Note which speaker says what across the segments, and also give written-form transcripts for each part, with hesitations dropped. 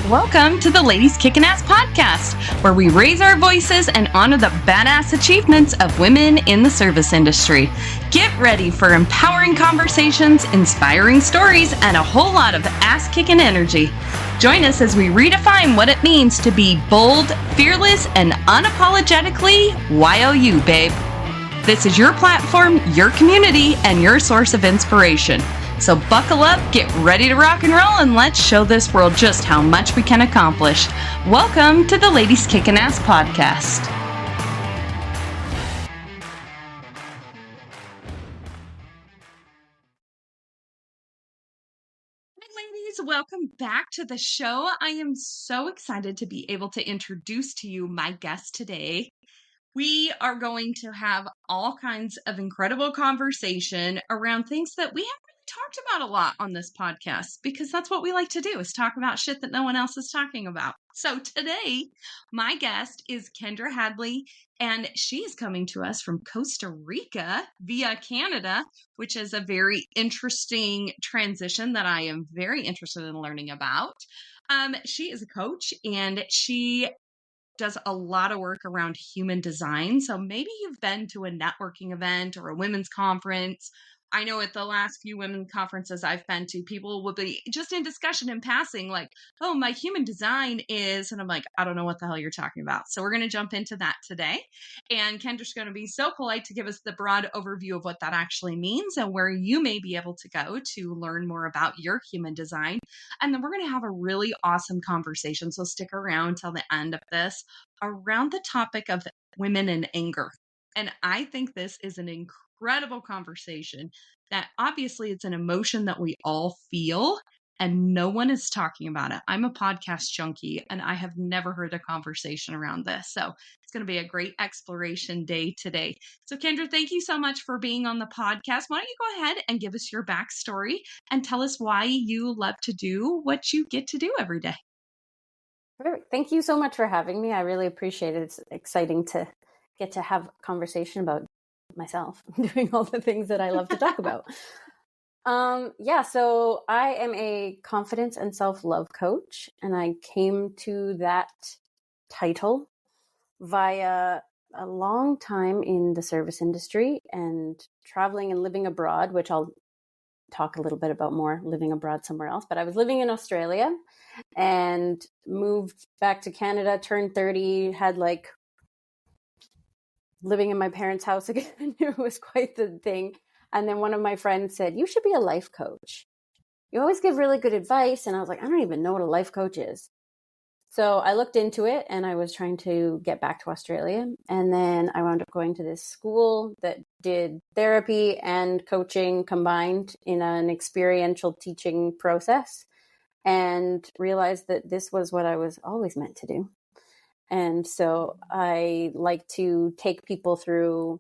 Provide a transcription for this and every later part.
Speaker 1: Welcome to the Ladies Kickin Ass podcast, where we raise our voices and honor the badass achievements of women in the service industry. Get ready for empowering conversations, inspiring stories, and a whole lot of ass-kicking energy. Join us as we redefine what it means to be bold, fearless, and unapologetically YOU, babe. This is your platform, your community, and your source of inspiration. So buckle up, get ready to rock and roll, and let's show this world just how much we can accomplish. Welcome to the Ladies Kickin Ass podcast. Hi, ladies. Welcome back to the show. I am so excited to be able to introduce to you my guest today. We are going to have all kinds of incredible conversation around things that we haven't really talked about a lot on this podcast, because that's what we like to do, is talk about shit that no one else is talking about. So today, my guest is Kendra Hadley, and she is coming to us from Costa Rica via Canada, which is a very interesting transition that I am very interested in learning about. She is a coach, and she does a lot of work around human design. So maybe you've been to a networking event or a women's conference. I know at the last few women's conferences I've been to, people will be just in discussion in passing, like, oh, my human design is, and I'm like, I don't know what the hell you're talking about. So we're going to jump into that today. And Kendra's going to be so polite to give us the broad overview of what that actually means and where you may be able to go to learn more about your human design. And then we're going to have a really awesome conversation. So stick around till the end of this around the topic of women and anger. And I think this is an incredible conversation that obviously it's an emotion that we all feel and no one is talking about it. I'm a podcast junkie and I have never heard a conversation around this. So it's going to be a great exploration day today. So Kendra, thank you so much for being on the podcast. Why don't you go ahead and give us your backstory and tell us why you love to do what you get to do every day.
Speaker 2: Perfect. Thank you so much for having me. I really appreciate it. It's exciting to get to have a conversation about myself, doing all the things that I love to talk about. So I am a confidence and self-love coach, and I came to that title via a long time in the service industry and traveling and living abroad, which I'll talk a little bit about more living abroad somewhere else. But I was living in Australia and moved back to Canada, turned 30, had like living in my parents' house again. It was quite the thing. And then one of my friends said, you should be a life coach. You always give really good advice. And I was like, I don't even know what a life coach is. So I looked into it and I was trying to get back to Australia. And then I wound up going to this school that did therapy and coaching combined in an experiential teaching process, and realized that this was what I was always meant to do. And so I like to take people through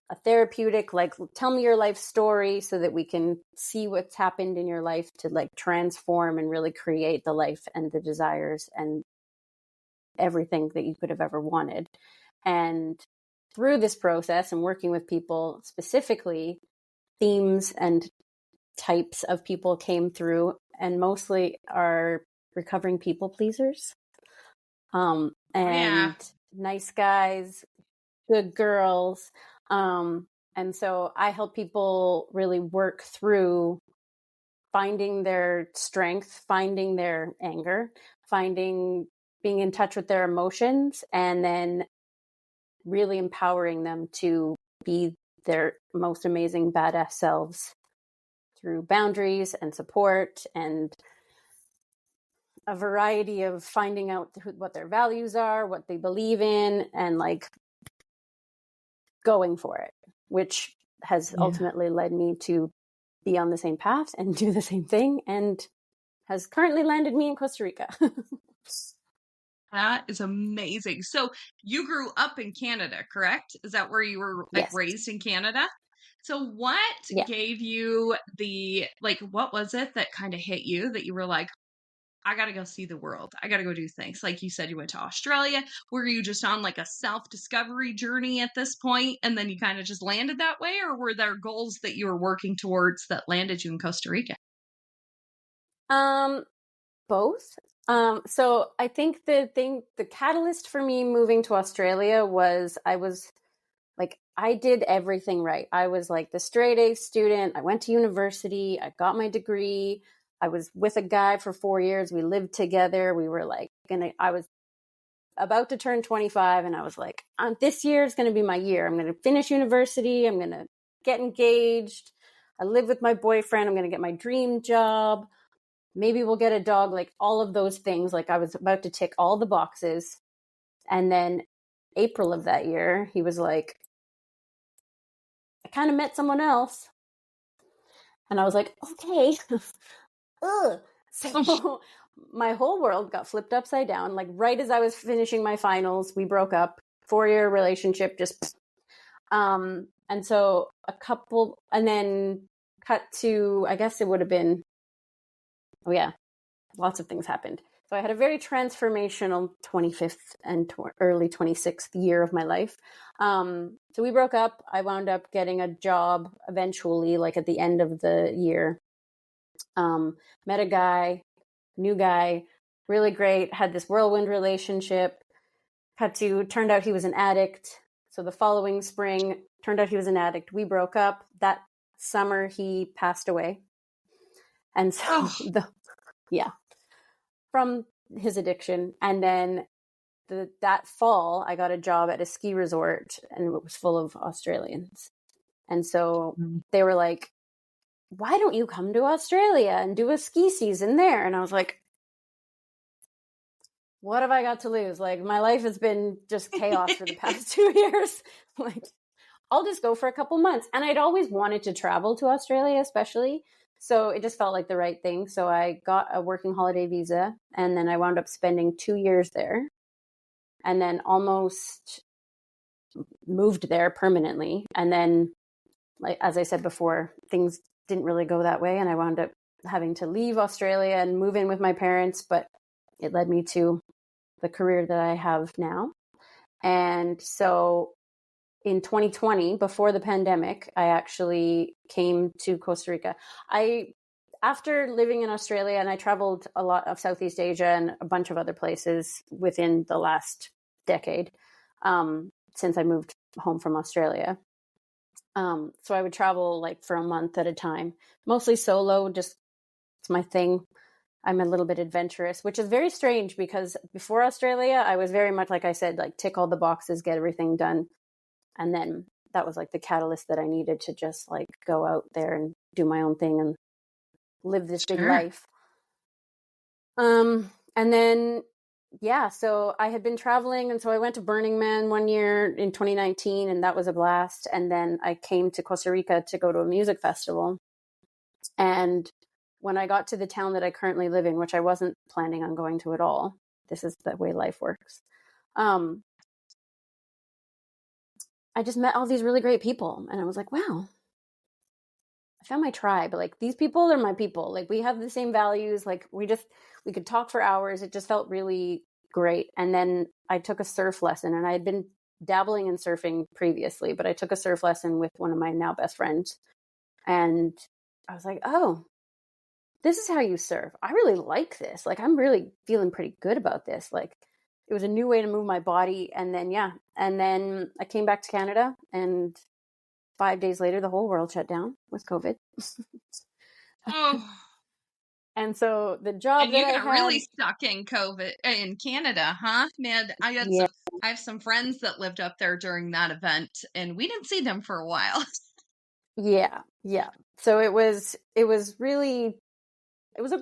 Speaker 2: a therapeutic, like, tell me your life story so that we can see what's happened in your life to like transform and really create the life and the desires and everything that you could have ever wanted. And through this process and working with people, specifically themes and types of people came through, and mostly are recovering people pleasers. Nice guys, good girls. And so I help people really work through finding their strength, finding their anger, being in touch with their emotions, and then really empowering them to be their most amazing badass selves through boundaries and support and a variety of finding out what their values are, what they believe in, and like going for it, which has ultimately led me to be on the same path and do the same thing, and has currently landed me in Costa Rica.
Speaker 1: That is amazing. So you grew up in Canada, correct? Is that where you were raised in Canada? So what gave you what was it that kind of hit you that you were like, I got to go see the world. I got to go do things. Like you said, you went to Australia. Were you just on like a self-discovery journey at this point, and then you kind of just landed that way? Or were there goals that you were working towards that landed you in Costa Rica?
Speaker 2: Both. So I think the catalyst for me moving to Australia was I did everything right. I was like the straight A student. I went to university. I got my degree. I was with a guy for 4 years. We lived together. We were like, I was about to turn 25 and I was like, this year is going to be my year. I'm going to finish university. I'm going to get engaged. I live with my boyfriend. I'm going to get my dream job. Maybe we'll get a dog, like all of those things. Like I was about to tick all the boxes. And then April of that year, he was like, I kind of met someone else. And I was like, okay. Ugh. So my whole world got flipped upside down. Like right as I was finishing my finals, we broke up. 4-year relationship, just, and so and then cut to, I guess it would have been, oh yeah, lots of things happened. So I had a very transformational 25th and early 26th year of my life. So we broke up. I wound up getting a job eventually, like at the end of the year. Met a guy, new guy, really great, had this whirlwind relationship. Turned out he was an addict. So the following spring, turned out he was an addict. We broke up. That summer, he passed away. And so, from his addiction. And then that fall, I got a job at a ski resort and it was full of Australians. And so they were like, why don't you come to Australia and do a ski season there? And I was like, what have I got to lose? Like my life has been just chaos for the past 2 years. Like I'll just go for a couple months. And I'd always wanted to travel to Australia, especially. So it just felt like the right thing. So I got a working holiday visa and then I wound up spending 2 years there and then almost moved there permanently. And then, like, as I said before, things didn't really go that way. And I wound up having to leave Australia and move in with my parents, but it led me to the career that I have now. And so in 2020, before the pandemic, I actually came to Costa Rica. After living in Australia, and I traveled a lot of Southeast Asia and a bunch of other places within the last decade, since I moved home from Australia. So I would travel like for a month at a time, mostly solo, just it's my thing. I'm a little bit adventurous, which is very strange because before Australia, I was very much, like I said, like tick all the boxes, get everything done. And then that was like the catalyst that I needed to just like go out there and do my own thing and live this big life. And then, so I had been traveling. And so I went to Burning Man one year in 2019 and that was a blast. And then I came to Costa Rica to go to a music festival. And when I got to the town that I currently live in, which I wasn't planning on going to at all, this is the way life works. I just met all these really great people and I was like, wow, I found my tribe. Like these people are my people. Like we have the same values. Like we could talk for hours. It just felt really great. And then I took a surf lesson and I had been dabbling in surfing previously, but I took a surf lesson with one of my now best friends. And I was like, oh, this is how you surf. I really like this. Like, I'm really feeling pretty good about this. Like it was a new way to move my body. And then, and then I came back to Canada and 5 days later, the whole world shut down with COVID. And so the job
Speaker 1: and you got really stuck in COVID in Canada, huh? Man, I have some friends that lived up there during that event and we didn't see them for a while.
Speaker 2: Yeah. So it was a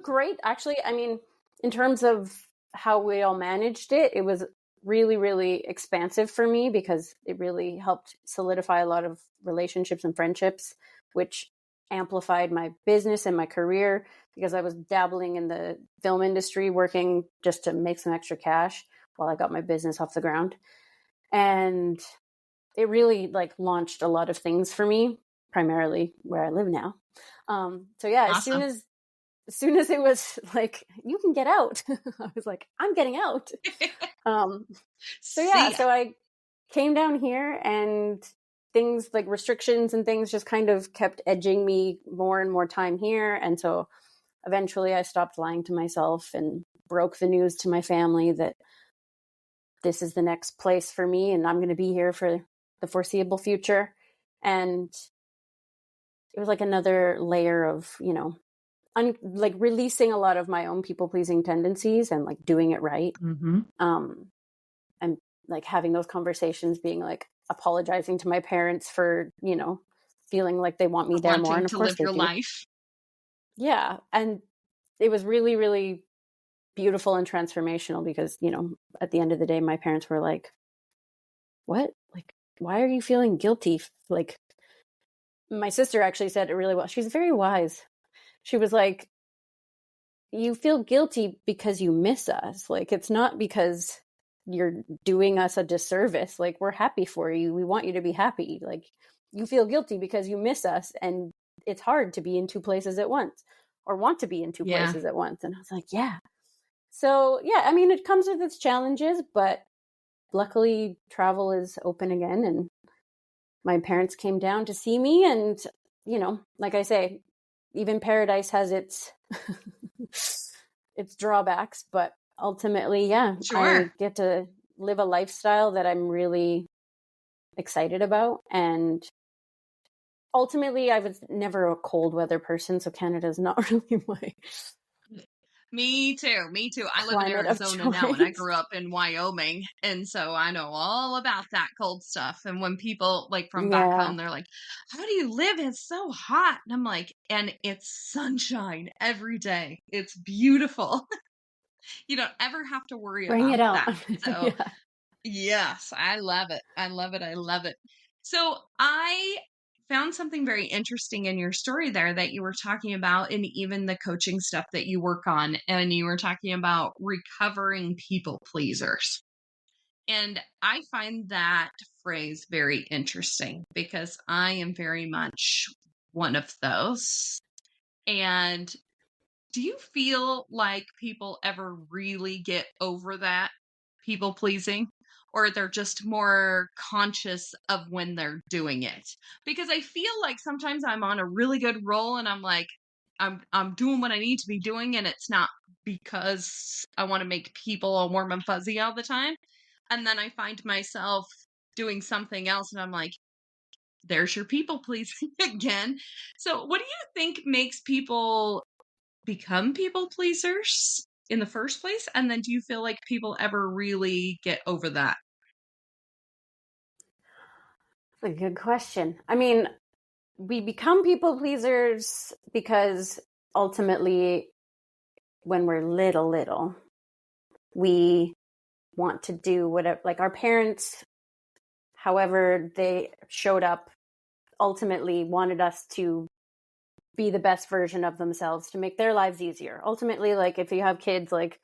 Speaker 2: great, actually, I mean, in terms of how we all managed it, it was really, really expansive for me because it really helped solidify a lot of relationships and friendships, which amplified my business and my career because I was dabbling in the film industry, working just to make some extra cash while I got my business off the ground. And it really like launched a lot of things for me, primarily where I live now. Awesome. As soon as it was like, you can get out, I was like, I'm getting out. So I came down here and things like restrictions and things just kind of kept edging me more and more time here. And so eventually I stopped lying to myself and broke the news to my family that this is the next place for me and I'm going to be here for the foreseeable future. And it was like another layer of, like releasing a lot of my own people pleasing tendencies and like doing it right.
Speaker 1: Mm-hmm.
Speaker 2: And like having those conversations, being like apologizing to my parents for, feeling like they want me there more. And of course
Speaker 1: live
Speaker 2: they
Speaker 1: your
Speaker 2: do.
Speaker 1: life.
Speaker 2: Yeah. And it was really, really beautiful and transformational because, at the end of the day, my parents were like, what? Like, why are you feeling guilty? Like, my sister actually said it really well. She's very wise. She was like, you feel guilty because you miss us. Like, it's not because you're doing us a disservice. Like, we're happy for you. We want you to be happy. Like, you feel guilty because you miss us. And it's hard to be in two places at once or want to be in two places at once. And I was like, yeah. So, yeah, I mean, it comes with its challenges, but luckily travel is open again. And my parents came down to see me. And, like I say, even paradise has its its drawbacks, but ultimately, yeah, I get to live a lifestyle that I'm really excited about. And ultimately, I was never a cold weather person, so Canada's not really my
Speaker 1: Me too. I live in
Speaker 2: climate of
Speaker 1: Arizona now, and I
Speaker 2: choice.
Speaker 1: grew up in Wyoming, and so I know all about that cold stuff. And when people like from back home, they're like, "How do you live? It's so hot." And I'm like, "And it's sunshine every day. It's beautiful. You don't ever have to worry
Speaker 2: Bring
Speaker 1: about
Speaker 2: it on.
Speaker 1: that." So
Speaker 2: Yeah.
Speaker 1: yes, I love it. I love it. I love it. So I found something very interesting in your story there that you were talking about, and even the coaching stuff that you work on, and you were talking about recovering people pleasers. And I find that phrase very interesting because I am very much one of those. And do you feel like people ever really get over that people pleasing? Or they're just more conscious of when they're doing it? Because I feel like sometimes I'm on a really good roll and I'm like, I'm doing what I need to be doing, and it's not because I want to make people all warm and fuzzy all the time. And then I find myself doing something else and I'm like, there's your people pleasing again. So what do you think makes people become people pleasers in the first place? And then do you feel like people ever really get over that?
Speaker 2: That's a good question. I mean, we become people pleasers because ultimately, when we're little, we want to do whatever, like our parents, however they showed up, ultimately wanted us to be the best version of themselves to make their lives easier. Ultimately, like if you have kids, like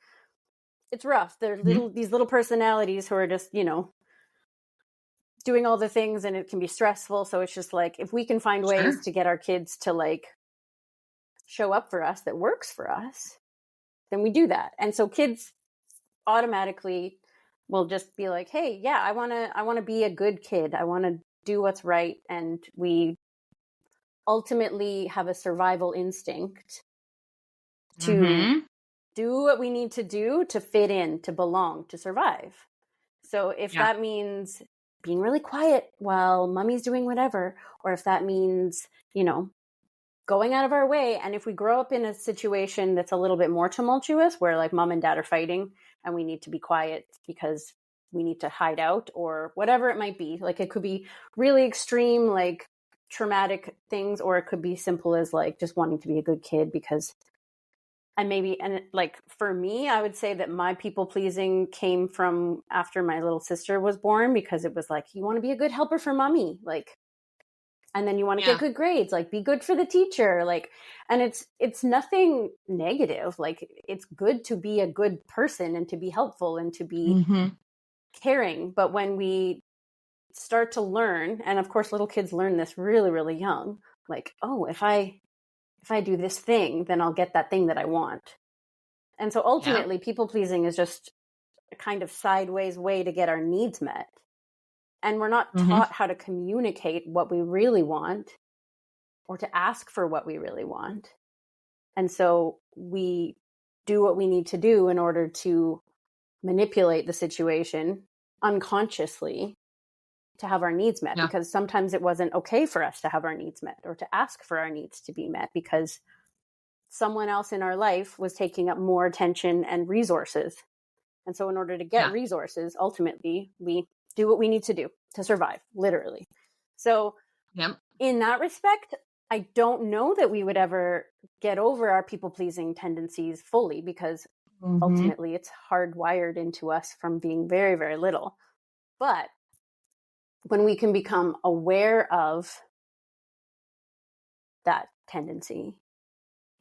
Speaker 2: it's rough. They're these little personalities who are just, doing all the things, and it can be stressful. So it's just like, if we can find ways to get our kids to like show up for us that works for us, then we do that. And so kids automatically will just be like, hey, yeah, I want to be a good kid. I want to do what's right. And we ultimately have a survival instinct to do what we need to do to fit in, to belong, to survive. So if that means being really quiet while mommy's doing whatever, or if that means, going out of our way. And if we grow up in a situation that's a little bit more tumultuous, where like mom and dad are fighting and we need to be quiet because we need to hide out or whatever it might be, like it could be really extreme, like traumatic things, or it could be simple as like just wanting to be a good kid because, and like for me, I would say that my people pleasing came from after my little sister was born, because it was like, you want to be a good helper for mommy, like, and then you want to get good grades, like be good for the teacher, like, and it's nothing negative. Like it's good to be a good person and to be helpful and to be caring. But when we start to learn, and of course little kids learn this really, really young, like, oh, if I do this thing, then I'll get that thing that I want. And so ultimately people pleasing is just a kind of sideways way to get our needs met. And we're not taught how to communicate what we really want or to ask for what we really want. And so we do what we need to do in order to manipulate the situation unconsciously to have our needs met,
Speaker 1: Yeah.
Speaker 2: because sometimes it wasn't okay for us to have our needs met or to ask for our needs to be met because someone else in our life was taking up more attention and resources. And so in order to get
Speaker 1: Yeah.
Speaker 2: resources, ultimately, we do what we need to do to survive, literally. So
Speaker 1: Yep.
Speaker 2: in that respect, I don't know that we would ever get over our people-pleasing tendencies fully, because ultimately it's hardwired into us from being very, very little. But when we can become aware of that tendency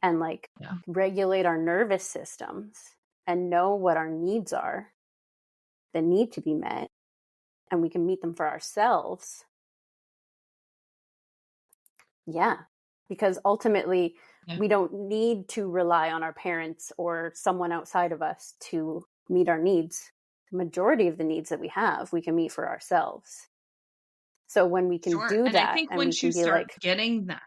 Speaker 2: and like regulate our nervous systems and know what our needs are that need to be met, and we can meet them for ourselves. Yeah. Because ultimately, we don't need to rely on our parents or someone outside of us to meet our needs. The majority of the needs that we have, we can meet for ourselves. So when we can do
Speaker 1: And I
Speaker 2: that,
Speaker 1: think
Speaker 2: and we
Speaker 1: once you
Speaker 2: can be
Speaker 1: start
Speaker 2: like,
Speaker 1: getting that,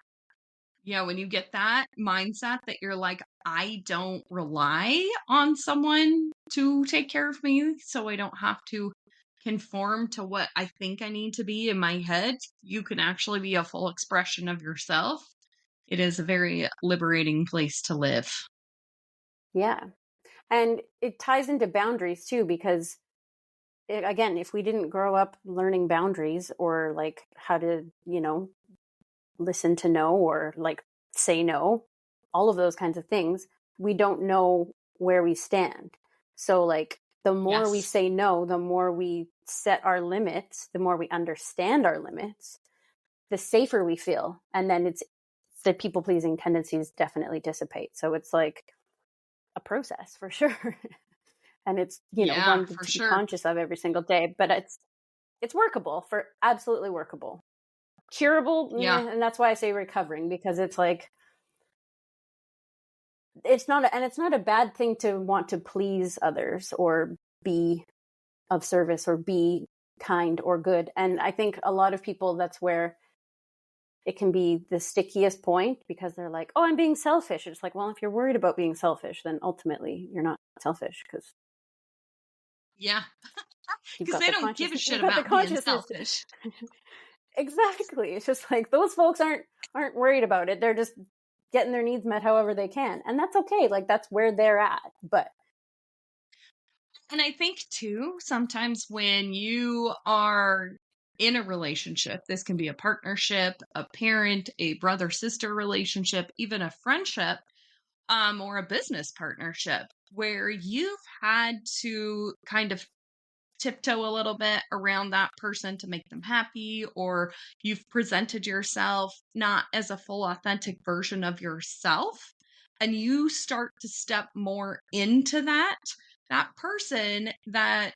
Speaker 1: when you get that mindset that you're like, I don't rely on someone to take care of me, so I don't have to conform to what I think I need to be in my head, you can actually be a full expression of yourself. It is a very liberating place to live.
Speaker 2: yeah. And it ties into boundaries too, because again, if we didn't grow up learning boundaries or like how to, listen to no or like say no, all of those kinds of things, we don't know where we stand. So like the more we
Speaker 1: Yes.
Speaker 2: say no, the more we set our limits, the more we understand our limits, the safer we feel. And then it's the people pleasing tendencies definitely dissipate. So it's like a process for sure. And it's,
Speaker 1: Yeah,
Speaker 2: one
Speaker 1: for
Speaker 2: to be
Speaker 1: sure.
Speaker 2: conscious of every single day, but it's workable, for absolutely workable. Curable,
Speaker 1: Yeah.
Speaker 2: and that's why I say recovering, because it's like it's not a bad thing to want to please others or be of service or be kind or good. And I think a lot of people, that's where it can be the stickiest point, because they're like, oh, I'm being selfish. It's like, well, if you're worried about being selfish, then ultimately you're not selfish, because
Speaker 1: Yeah.
Speaker 2: you've
Speaker 1: Because
Speaker 2: got
Speaker 1: they
Speaker 2: the
Speaker 1: don't give a shit
Speaker 2: you've got the
Speaker 1: about being
Speaker 2: consciousness.
Speaker 1: selfish.
Speaker 2: Exactly. It's just like those folks aren't worried about it. They're just getting their needs met however they can. And that's okay. Like that's where they're at. But
Speaker 1: And I think too, sometimes when you are in a relationship, this can be a partnership, a parent, a brother sister relationship, even a friendship, or a business partnership, where you've had to kind of tiptoe a little bit around that person to make them happy, or you've presented yourself not as a full authentic version of yourself, and you start to step more into that person that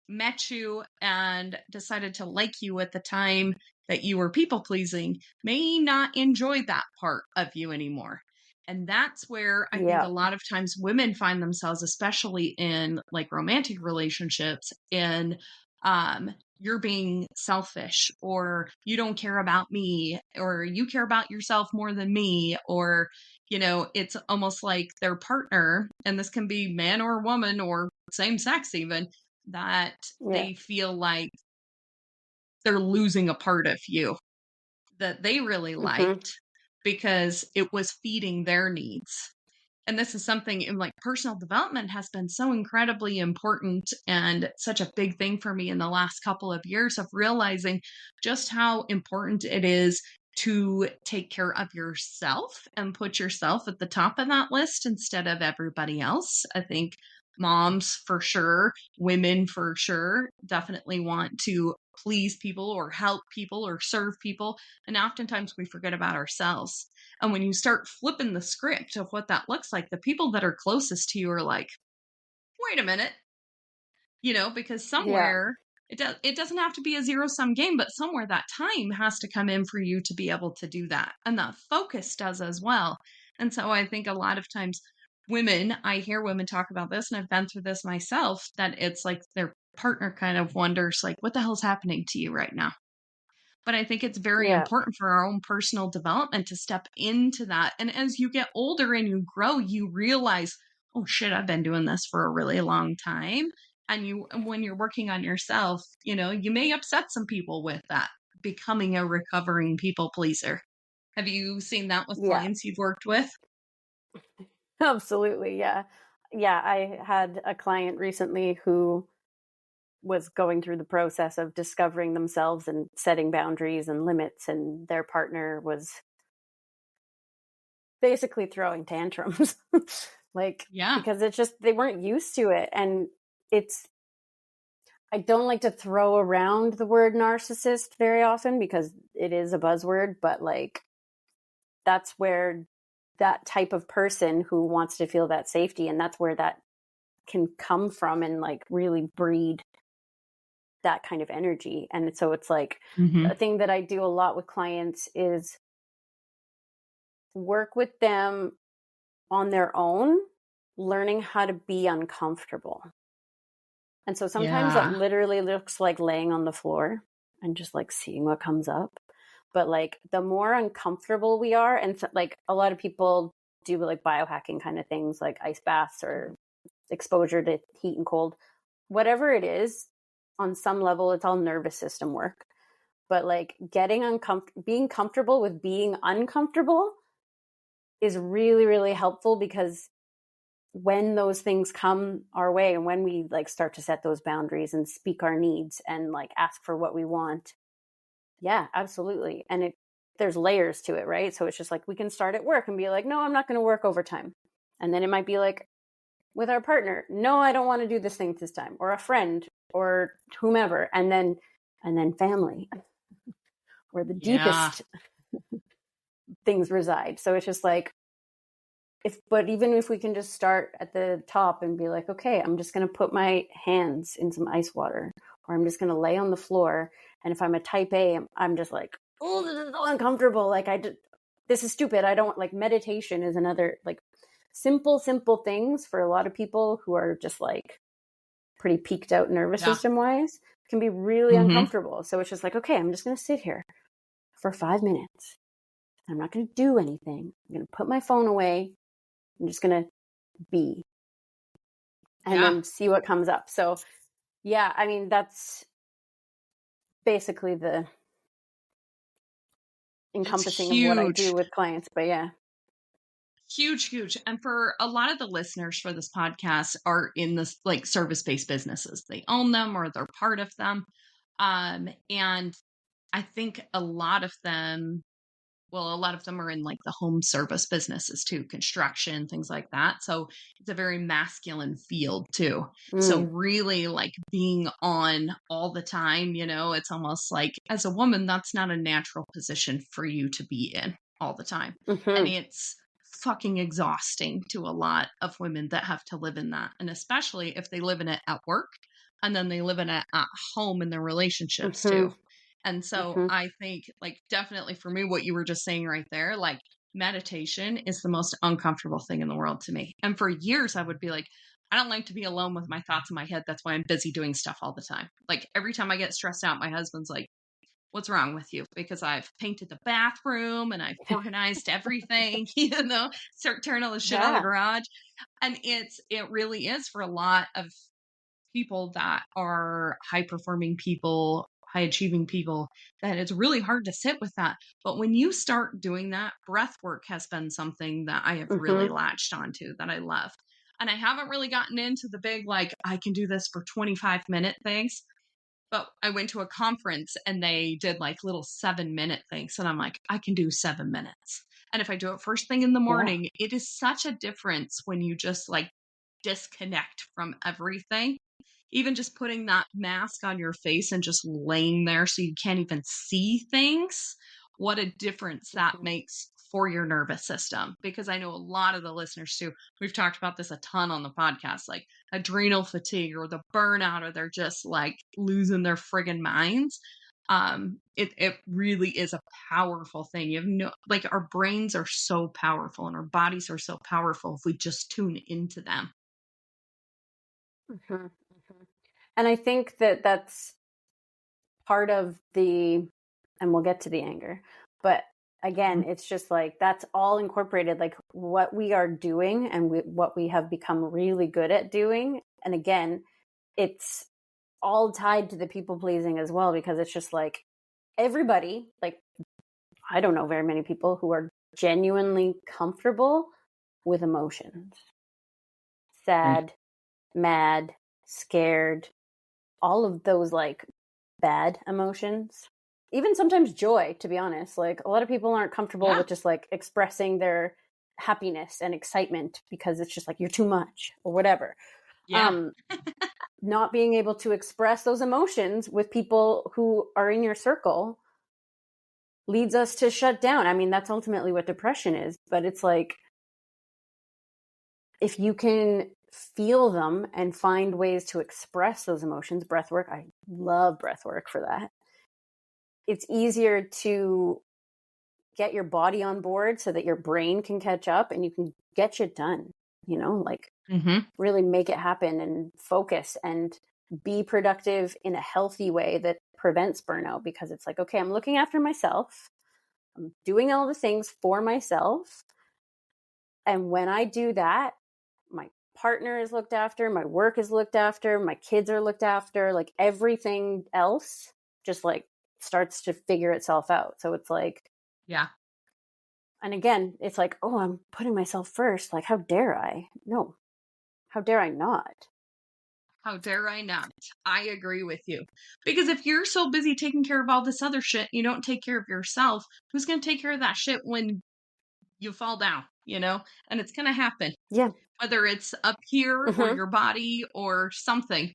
Speaker 1: met you and decided to like you at the time that you were people pleasing may not enjoy that part of you anymore. And that's where I think
Speaker 2: yeah,
Speaker 1: a lot of times women find themselves, especially in like romantic relationships, in you're being selfish, or you don't care about me, or you care about yourself more than me, or it's almost like their partner, and this can be man or woman or same sex even, that
Speaker 2: yeah,
Speaker 1: they feel like they're losing a part of you that they really
Speaker 2: mm-hmm.
Speaker 1: liked because it was feeding their needs. And this is something in like personal development has been so incredibly important and such a big thing for me in the last couple of years, of realizing just how important it is to take care of yourself and put yourself at the top of that list instead of everybody else. I think moms for sure, women for sure, definitely want to please people or help people or serve people. And oftentimes we forget about ourselves. And when you start flipping the script of what that looks like, the people that are closest to you are like, wait a minute, because
Speaker 2: Yeah,
Speaker 1: somewhere it doesn't have to be a zero sum game, but somewhere that time has to come in for you to be able to do that. And that focus does as well. And so I think a lot of times I hear women talk about this, and I've been through this myself, that it's like their partner kind of wonders, like, what the hell's happening to you right now? But I think it's very
Speaker 2: yeah,
Speaker 1: important for our own personal development to step into that. And as you get older and you grow, you realize, oh shit, I've been doing this for a really long time. And when you're working on yourself, you may upset some people with that, becoming a recovering people pleaser. Have you seen that with
Speaker 2: Yeah,
Speaker 1: clients you've worked with?
Speaker 2: absolutely. Yeah. Yeah. I had a client recently who was going through the process of discovering themselves and setting boundaries and limits, and their partner was basically throwing tantrums. Like,
Speaker 1: Yeah.
Speaker 2: because it's just, they weren't used to it. And it's, I don't like to throw around the word narcissist very often because it is a buzzword, but like, that's where that type of person who wants to feel that safety, and that's where that can come from and like really breed that kind of energy. And so it's like
Speaker 1: Mm-hmm.
Speaker 2: a thing that I do a lot with clients is work with them on their own, learning how to be uncomfortable. And so sometimes that
Speaker 1: Yeah.
Speaker 2: literally looks like laying on the floor and just like seeing what comes up. But like the more uncomfortable we are, and so, like a lot of people do like biohacking kind of things like ice baths or exposure to heat and cold, whatever it is, on some level, it's all nervous system work. But like being comfortable with being uncomfortable is really, really helpful, because when those things come our way and when we like start to set those boundaries and speak our needs and like ask for what we want, yeah, absolutely. And there's layers to it, right? So it's just like we can start at work and be like, no, I'm not going to work overtime. And then it might be like with our partner, no, I don't want to do this thing this time, or a friend or whomever. And then family, where the
Speaker 1: Yeah.
Speaker 2: deepest things reside. So it's just like, but even if we can just start at the top and be like, okay, I'm just going to put my hands in some ice water, or I'm just going to lay on the floor. And if I'm a type A, I'm just like, oh, this is so uncomfortable. Like this is stupid. I don't like, meditation is another like simple things for a lot of people who are just like pretty peaked out nervous
Speaker 1: Yeah.
Speaker 2: system wise, can be really
Speaker 1: Mm-hmm.
Speaker 2: uncomfortable. So it's just like, okay, I'm just going to sit here for 5 minutes. I'm not going to do anything. I'm going to put my phone away. I'm just going to be, and
Speaker 1: Yeah.
Speaker 2: then see what comes up. So yeah, I mean, that's basically the
Speaker 1: It's
Speaker 2: encompassing of what I
Speaker 1: huge.
Speaker 2: do with clients. But yeah.
Speaker 1: Huge, huge. And for a lot of the listeners for this podcast are in this like service-based businesses. They own them or they're part of them. And I think a lot of them are in like the home service businesses too, construction, things like that. So it's a very masculine field too. So
Speaker 2: Mm.
Speaker 1: really like being on all the time, it's almost like as a woman, that's not a natural position for you to be in all the time. And
Speaker 2: Mm-hmm.
Speaker 1: it's fucking exhausting to a lot of women that have to live in that. And especially if they live in it at work and then they live in it at home in their relationships
Speaker 2: Mm-hmm.
Speaker 1: too. And so
Speaker 2: Mm-hmm.
Speaker 1: I think, like, definitely for me, what you were just saying right there, like, meditation is the most uncomfortable thing in the world to me. And for years, I would be like, I don't like to be alone with my thoughts in my head. That's why I'm busy doing stuff all the time. Like, every time I get stressed out, my husband's like, what's wrong with you? Because I've painted the bathroom and I've organized everything, start turning all the shit out of the
Speaker 2: Yeah.
Speaker 1: garage. And it really is for a lot of people that are high performing people, high achieving people, that it's really hard to sit with that. But when you start doing that, breath work has been something that I have really
Speaker 2: Mm-hmm.
Speaker 1: latched onto that I love. And I haven't really gotten into the big, like, I can do this for 25-minute things. But I went to a conference and they did like little 7-minute things. And I'm like, I can do 7 minutes. And if I do it first thing in the
Speaker 2: Yeah.
Speaker 1: morning, it is such a difference when you just like disconnect from everything. Even just putting that mask on your face and just laying there so you can't even see things, what a difference that
Speaker 2: Mm-hmm.
Speaker 1: makes for your nervous system. Because I know a lot of the listeners too, we've talked about this a ton on the podcast, like adrenal fatigue or the burnout, or they're just like losing their friggin' minds. It really is a powerful thing. You have no, like, our brains are so powerful and our bodies are so powerful if we just tune into them.
Speaker 2: Mm-hmm. Mm-hmm. And I think that that's part of and we'll get to the anger, but again,
Speaker 1: Mhm.
Speaker 2: it's just like, that's all incorporated, like what we are doing and what we have become really good at doing. And again, it's all tied to the people pleasing as well, because it's just like everybody, like, I don't know very many people who are genuinely comfortable with emotions. Sad, mad, scared, all of those like bad emotions. Even sometimes joy, to be honest. Like a lot of people aren't comfortable
Speaker 1: Yeah.
Speaker 2: with just like expressing their happiness and excitement because it's just like you're too much or whatever.
Speaker 1: Yeah.
Speaker 2: Not being able to express those emotions with people who are in your circle leads us to shut down. I mean, that's ultimately what depression is, but it's like if you can feel them and find ways to express those emotions, breath work, I love breath work for that. It's easier to get your body on board so that your brain can catch up and you can get shit done, like
Speaker 1: Hmm.
Speaker 2: really make it happen and focus and be productive in a healthy way that prevents burnout, because it's like, okay, I'm looking after myself. I'm doing all the things for myself. And when I do that, my partner is looked after, my work is looked after, my kids are looked after, like everything else just like starts to figure itself out. So it's like,
Speaker 1: Yeah.
Speaker 2: and again, it's like, oh, I'm putting myself first. Like, how dare I? No, how dare I not?
Speaker 1: How dare I not? I agree with you. Because if you're so busy taking care of all this other shit, you don't take care of yourself, who's going to take care of that shit when you fall down, And it's going to happen,
Speaker 2: Yeah.
Speaker 1: whether it's up here or
Speaker 2: Mm-hmm.
Speaker 1: your body or something,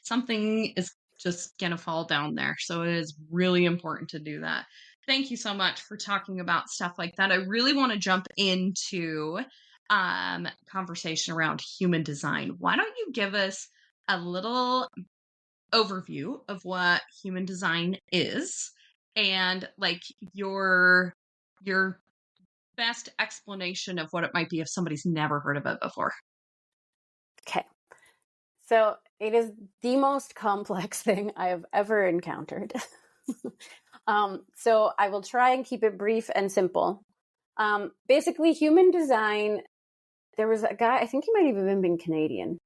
Speaker 1: something is just going to fall down there. So it is really important to do that. Thank you so much for talking about stuff like that. I really want to jump into conversation around human design. Why don't you give us a little overview of what human design is and like your best explanation of what it might be if somebody's never heard of it before.
Speaker 2: Okay. So it is the most complex thing I have ever encountered. So I will try and keep it brief and simple. Basically, human design, there was a guy, I think he might have even been Canadian.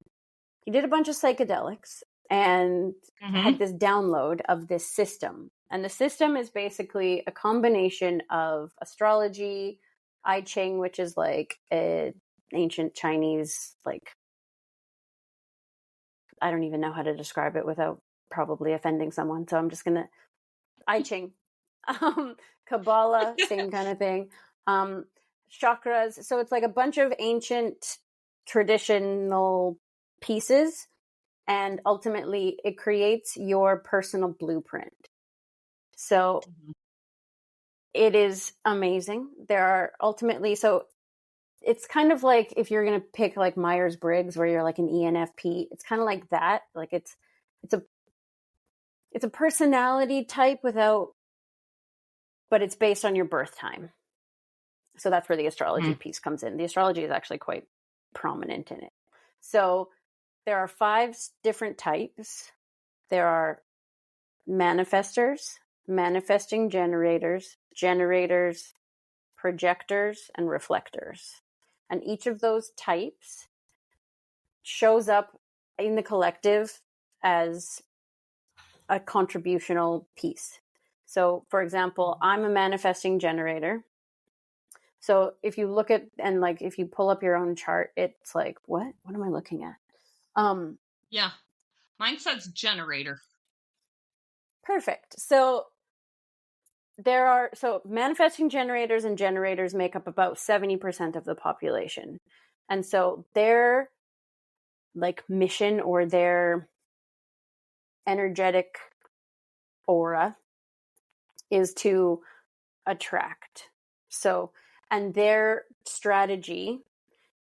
Speaker 2: He did a bunch of psychedelics and had
Speaker 1: Mhm.
Speaker 2: this download of this system. And the system is basically a combination of astrology, I Ching, which is like an ancient Chinese, like, I don't even know how to describe it without probably offending someone. So I'm just going to, I Ching, Kabbalah, same kind of thing. Um, Chakras. So it's like a bunch of ancient traditional pieces, and ultimately it creates your personal blueprint. So
Speaker 1: Mhm.
Speaker 2: it is amazing. There are ultimately, so it's kind of like if you're going to pick like Myers-Briggs where you're like an ENFP, it's kind of like that. Like it's a it's a personality type without, but it's based on your birth time. So that's where the astrology
Speaker 1: Mhm.
Speaker 2: piece comes in. The astrology is actually quite prominent in it. So there are 5 different types. There are manifestors, manifesting generators, generators, projectors, and reflectors. And each of those types shows up in the collective as a contributional piece. So, for example, I'm a manifesting generator. So if you look at, and like if you pull up your own chart, it's like, what am I looking at?
Speaker 1: Yeah. Mine says generator.
Speaker 2: Perfect. So manifesting generators and generators make up about 70% of the population. And so their like mission or their energetic aura is to attract. So, and their strategy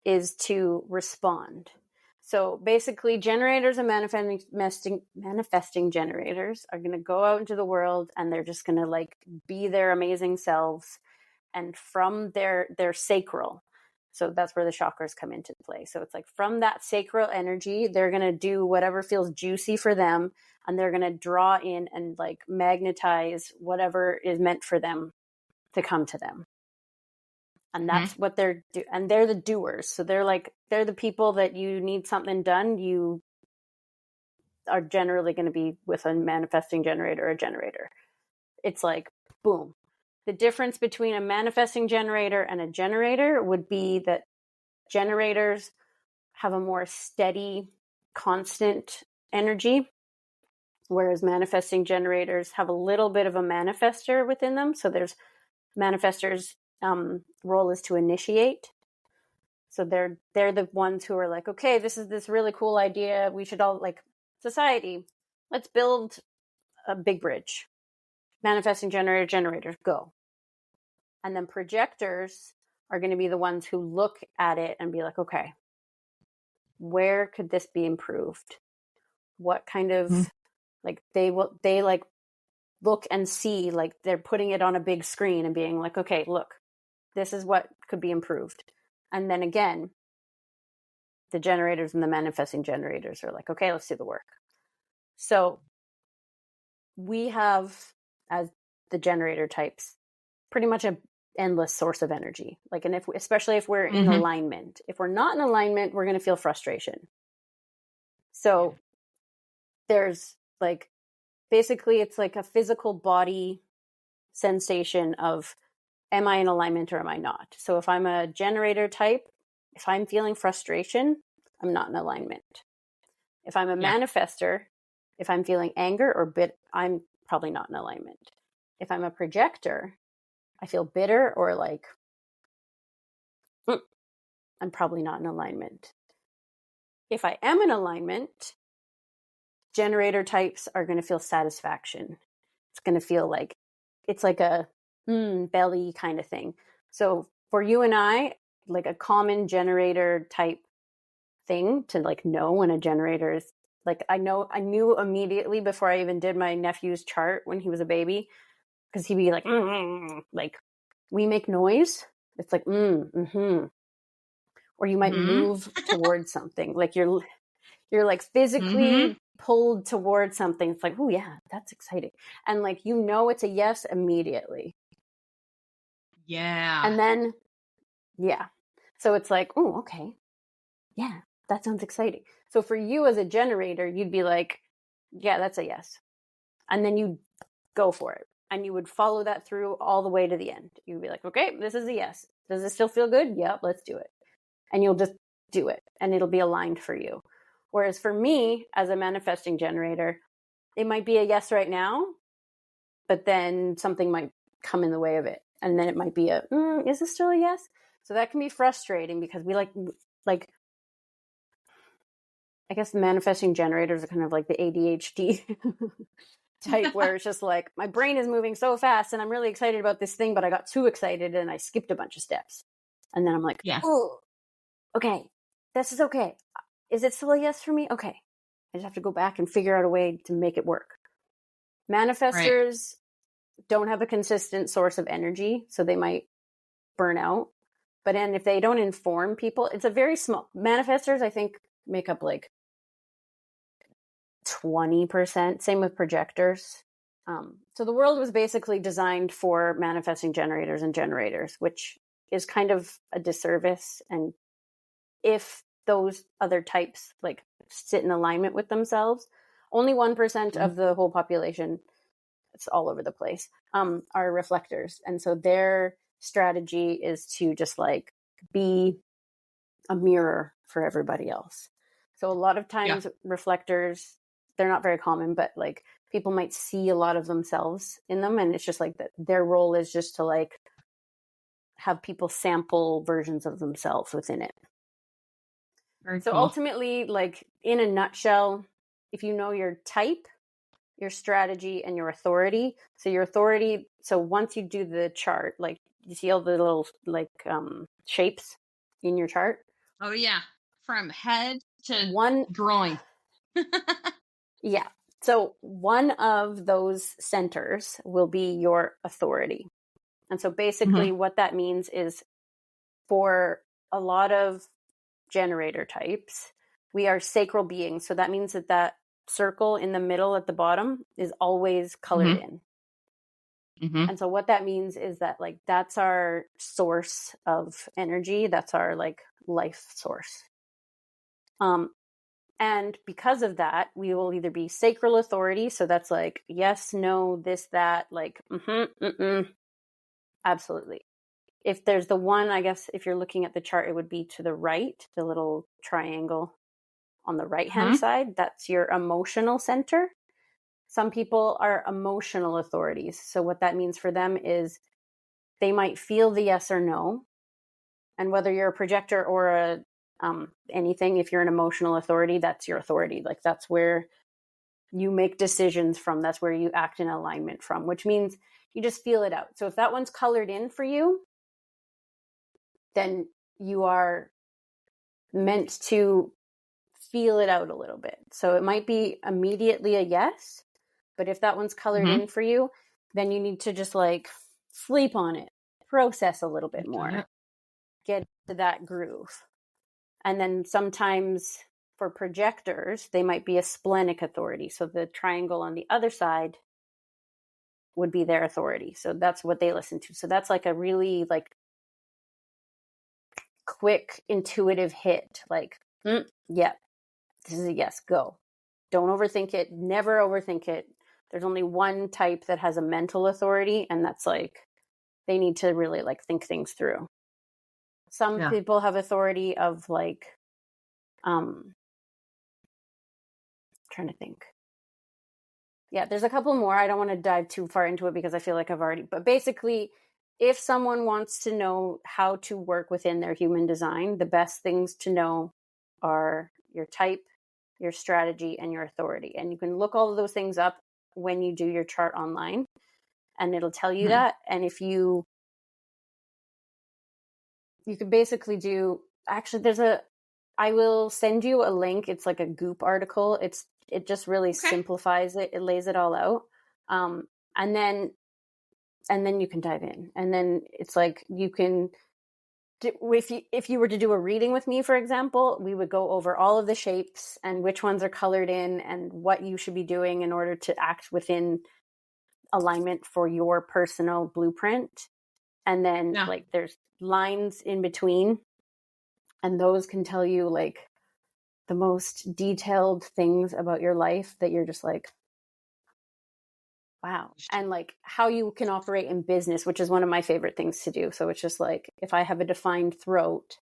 Speaker 2: is to respond. So basically, generators and manifesting generators are going to go out into the world and they're just going to like be their amazing selves. And from their sacral, so that's where the chakras come into play. So it's like from that sacral energy, they're going to do whatever feels juicy for them, and they're going to draw in and like magnetize whatever is meant for them to come to them. And that's what they're and they're the doers. So they're the people that you need something done, you are generally going to be with a manifesting generator or a generator. It's like, boom. The difference between a manifesting generator and a generator would be that generators have a more steady, constant energy, whereas manifesting generators have a little bit of a manifester within them. So there's manifestors' role is to initiate. So they're the ones who are like, okay, this is this really cool idea. We should all, like, society, let's build a big bridge. Manifesting generators, go. And then projectors are going to be the ones who look at it and be like, okay, where could this be improved? What kind of, like, they like look and see, like they're putting it on a big screen and being like, okay, look, this is what could be improved. And then again, the generators and the manifesting generators are like, okay, let's do the work. So we have, as the generator types, pretty much an endless source of energy. Like, and especially if we're in alignment. If we're not in alignment, we're going to feel frustration. So there's like, basically it's like a physical body sensation of, am I in alignment or am I not? So if I'm a generator type, if I'm feeling frustration, I'm not in alignment. If I'm a manifester, if I'm feeling anger or I'm probably not in alignment. If I'm a projector, I feel bitter or like, I'm probably not in alignment. If I am in alignment, generator types are going to feel satisfaction. It's going to feel like, it's like a belly kind of thing. So for you and I, like a common generator type thing to like know when a generator is like, I knew immediately before I even did my nephew's chart when he was a baby, because he'd be like, like we make noise. It's like, or you might move towards something. Like you're like physically pulled towards something. It's like, oh yeah, that's exciting. And like, you know, it's a yes immediately.
Speaker 1: Yeah.
Speaker 2: And then, so it's like, oh, okay. Yeah, that sounds exciting. So for you as a generator, you'd be like, yeah, that's a yes. And then you go for it. And you would follow that through all the way to the end. You'd be like, okay, this is a yes. Does it still feel good? Yep, let's do it. And you'll just do it. And it'll be aligned for you. Whereas for me, as a manifesting generator, it might be a yes right now, but then something might come in the way of it. And then it might be is this still a yes? So that can be frustrating because we like, I guess the manifesting generators are kind of like the ADHD type where it's just like, my brain is moving so fast and I'm really excited about this thing, but I got too excited and I skipped a bunch of steps. And then I'm like, oh, okay, this is okay. Is it still a yes for me? Okay. I just have to go back and figure out a way to make it work. Manifestors don't have a consistent source of energy, so they might burn out. But then if they don't inform people, it's a very small, manifestors, I think, make up like 20%. Same with projectors. So the world was basically designed for manifesting generators and generators, which is kind of a disservice. And if those other types like sit in alignment with themselves, only 1% of the whole population, it's all over the place, are reflectors. And so their strategy is to just like be a mirror for everybody else. So a lot of times reflectors, they're not very common, but like people might see a lot of themselves in them. And it's just like that their role is just to like have people sample versions of themselves within it.
Speaker 1: Very
Speaker 2: so
Speaker 1: cool.
Speaker 2: Ultimately, like in a nutshell, if you know your type, your strategy, and your authority. So your authority, so once you do the chart, like you see all the little like shapes in your chart.
Speaker 1: Oh yeah. From head to
Speaker 2: One
Speaker 1: groin.
Speaker 2: Yeah. So one of those centers will be your authority. And so basically what that means is for a lot of generator types, we are sacral beings. So that means that circle in the middle at the bottom is always colored in.
Speaker 1: Mm-hmm.
Speaker 2: And so what that means is that like that's our source of energy. That's our like life source. And because of that, we will either be sacral authority. So that's like, yes, no, this, that, like, absolutely. If there's the one, I guess, if you're looking at the chart, it would be to the right, the little triangle on the right-hand side. That's your emotional center. Some people are emotional authorities. So what that means for them is they might feel the yes or no. And whether you're a projector or a anything, if you're an emotional authority, that's your authority. Like that's where you make decisions from. That's where you act in alignment from, which means you just feel it out. So if that one's colored in for you, then you are meant to feel it out a little bit. So it might be immediately a yes, but if that one's colored in for you, then you need to just like sleep on it, process a little bit more, get to that groove. And then sometimes for projectors, they might be a splenic authority. So the triangle on the other side would be their authority. So that's what they listen to. So that's like a really like quick, intuitive hit. Like, yeah, this is a yes, go. Don't overthink it. Never overthink it. There's only one type that has a mental authority, and that's like, they need to really like think things through. Some people have authority of like, trying to think. Yeah, there's a couple more. I don't want to dive too far into it because I feel like I've already, but basically, if someone wants to know how to work within their human design, the best things to know are your type, your strategy, and your authority. And you can look all of those things up when you do your chart online, and it'll tell you that. And if you could basically do, actually, I will send you a link. It's like a Goop article. It just really simplifies it. It lays it all out. And then you can dive in. And then it's like, you can, if you were to do a reading with me, for example, we would go over all of the shapes and which ones are colored in and what you should be doing in order to act within alignment for your personal blueprint. And then like there's lines in between, and those can tell you like the most detailed things about your life that you're just like, wow. And like how you can operate in business, which is one of my favorite things to do. So it's just like, if I have a defined throat,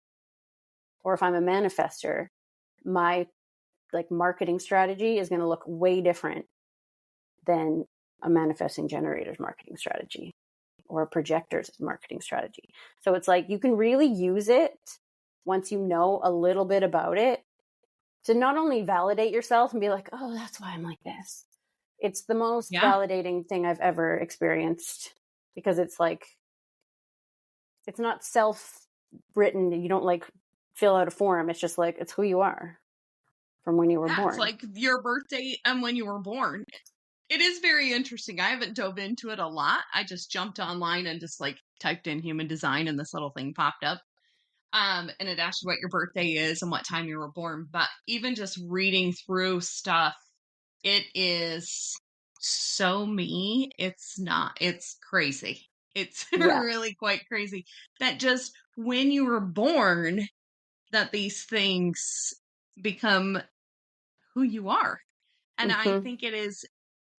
Speaker 2: or if I'm a manifester, my like marketing strategy is going to look way different than a manifesting generator's marketing strategy or a projector's marketing strategy. So it's like, you can really use it once you know a little bit about it to not only validate yourself and be like, oh, that's why I'm like this. It's the most validating thing I've ever experienced, because it's like, it's not self-written. You don't like fill out a form. It's just like, it's who you are from when you were born.
Speaker 1: It's like your birthday and when you were born. It is very interesting. I haven't dove into it a lot. I just jumped online and just like typed in human design, and this little thing popped up. And it asked you what your birthday is and what time you were born. But even just reading through stuff, it is so me. It's crazy. It's really quite crazy that just when you were born, that these things become who you are. And I think it is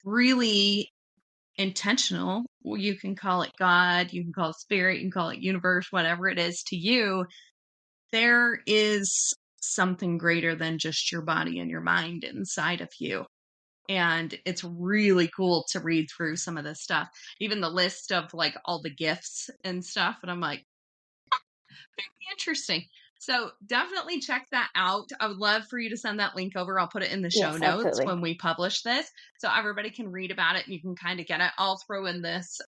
Speaker 1: really intentional. You can call it God, you can call it spirit, you can call it universe, whatever it is to you. There is something greater than just your body and your mind inside of you. And it's really cool to read through some of this stuff, even the list of like all the gifts and stuff. And I'm like, very interesting. So definitely check that out. I would love for you to send that link over. I'll put it in the show notes when we publish this, so everybody can read about it and you can kind of get it. I'll throw in this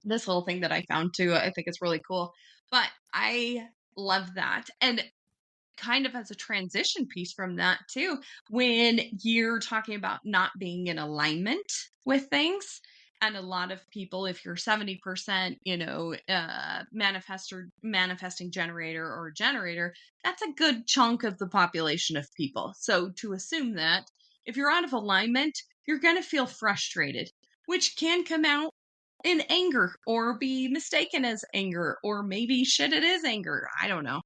Speaker 1: this little thing that I found too. I think it's really cool. But I love that. And kind of as a transition piece from that too, when you're talking about not being in alignment with things, and a lot of people, if you're 70%, manifesting generator or generator, that's a good chunk of the population of people. So to assume that if you're out of alignment, you're going to feel frustrated, which can come out in anger or be mistaken as anger, or maybe shit, it is anger. I don't know.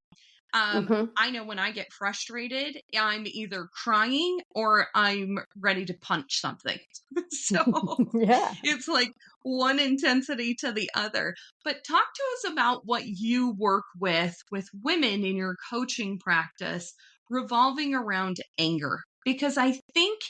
Speaker 2: Mm-hmm.
Speaker 1: I know when I get frustrated, I'm either crying or I'm ready to punch something. So
Speaker 2: Yeah.
Speaker 1: it's like one intensity to the other. But talk to us about what you work with women in your coaching practice revolving around anger. Because I think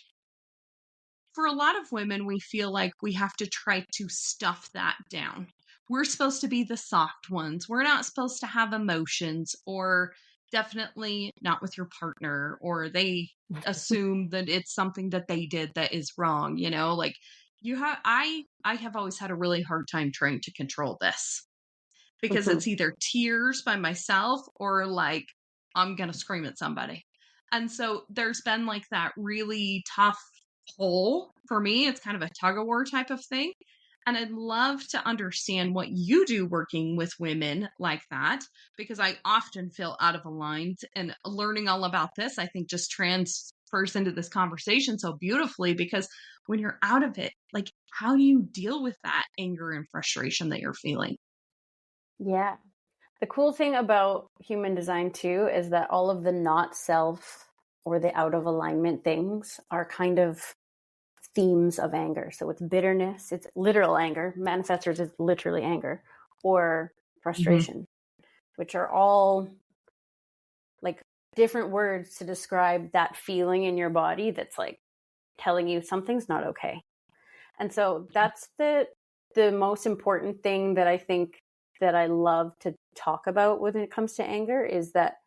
Speaker 1: for a lot of women, we feel like we have to try to stuff that down. We're supposed to be the soft ones. We're not supposed to have emotions, or definitely not with your partner, or they assume that it's something that they did that is wrong, like I have always had a really hard time trying to control this, because
Speaker 2: Mm-hmm.
Speaker 1: it's either tears by myself or like I'm going to scream at somebody. And so there's been like that really tough pull for me. It's kind of a tug of war type of thing. And I'd love to understand what you do working with women like that, because I often feel out of aligned, and learning all about this, I think, just transfers into this conversation so beautifully, because when you're out of it, like, how do you deal with that anger and frustration that you're feeling?
Speaker 2: Yeah. The cool thing about human design too is that all of the not self or the out of alignment things are kind of themes of anger. So it's bitterness, it's literal anger, manifestors is literally anger, or
Speaker 1: Mhm.
Speaker 2: frustration, which are all like different words to describe that feeling in your body that's like telling you something's not okay. And so that's the most important thing that I think that I love to talk about when it comes to anger, is that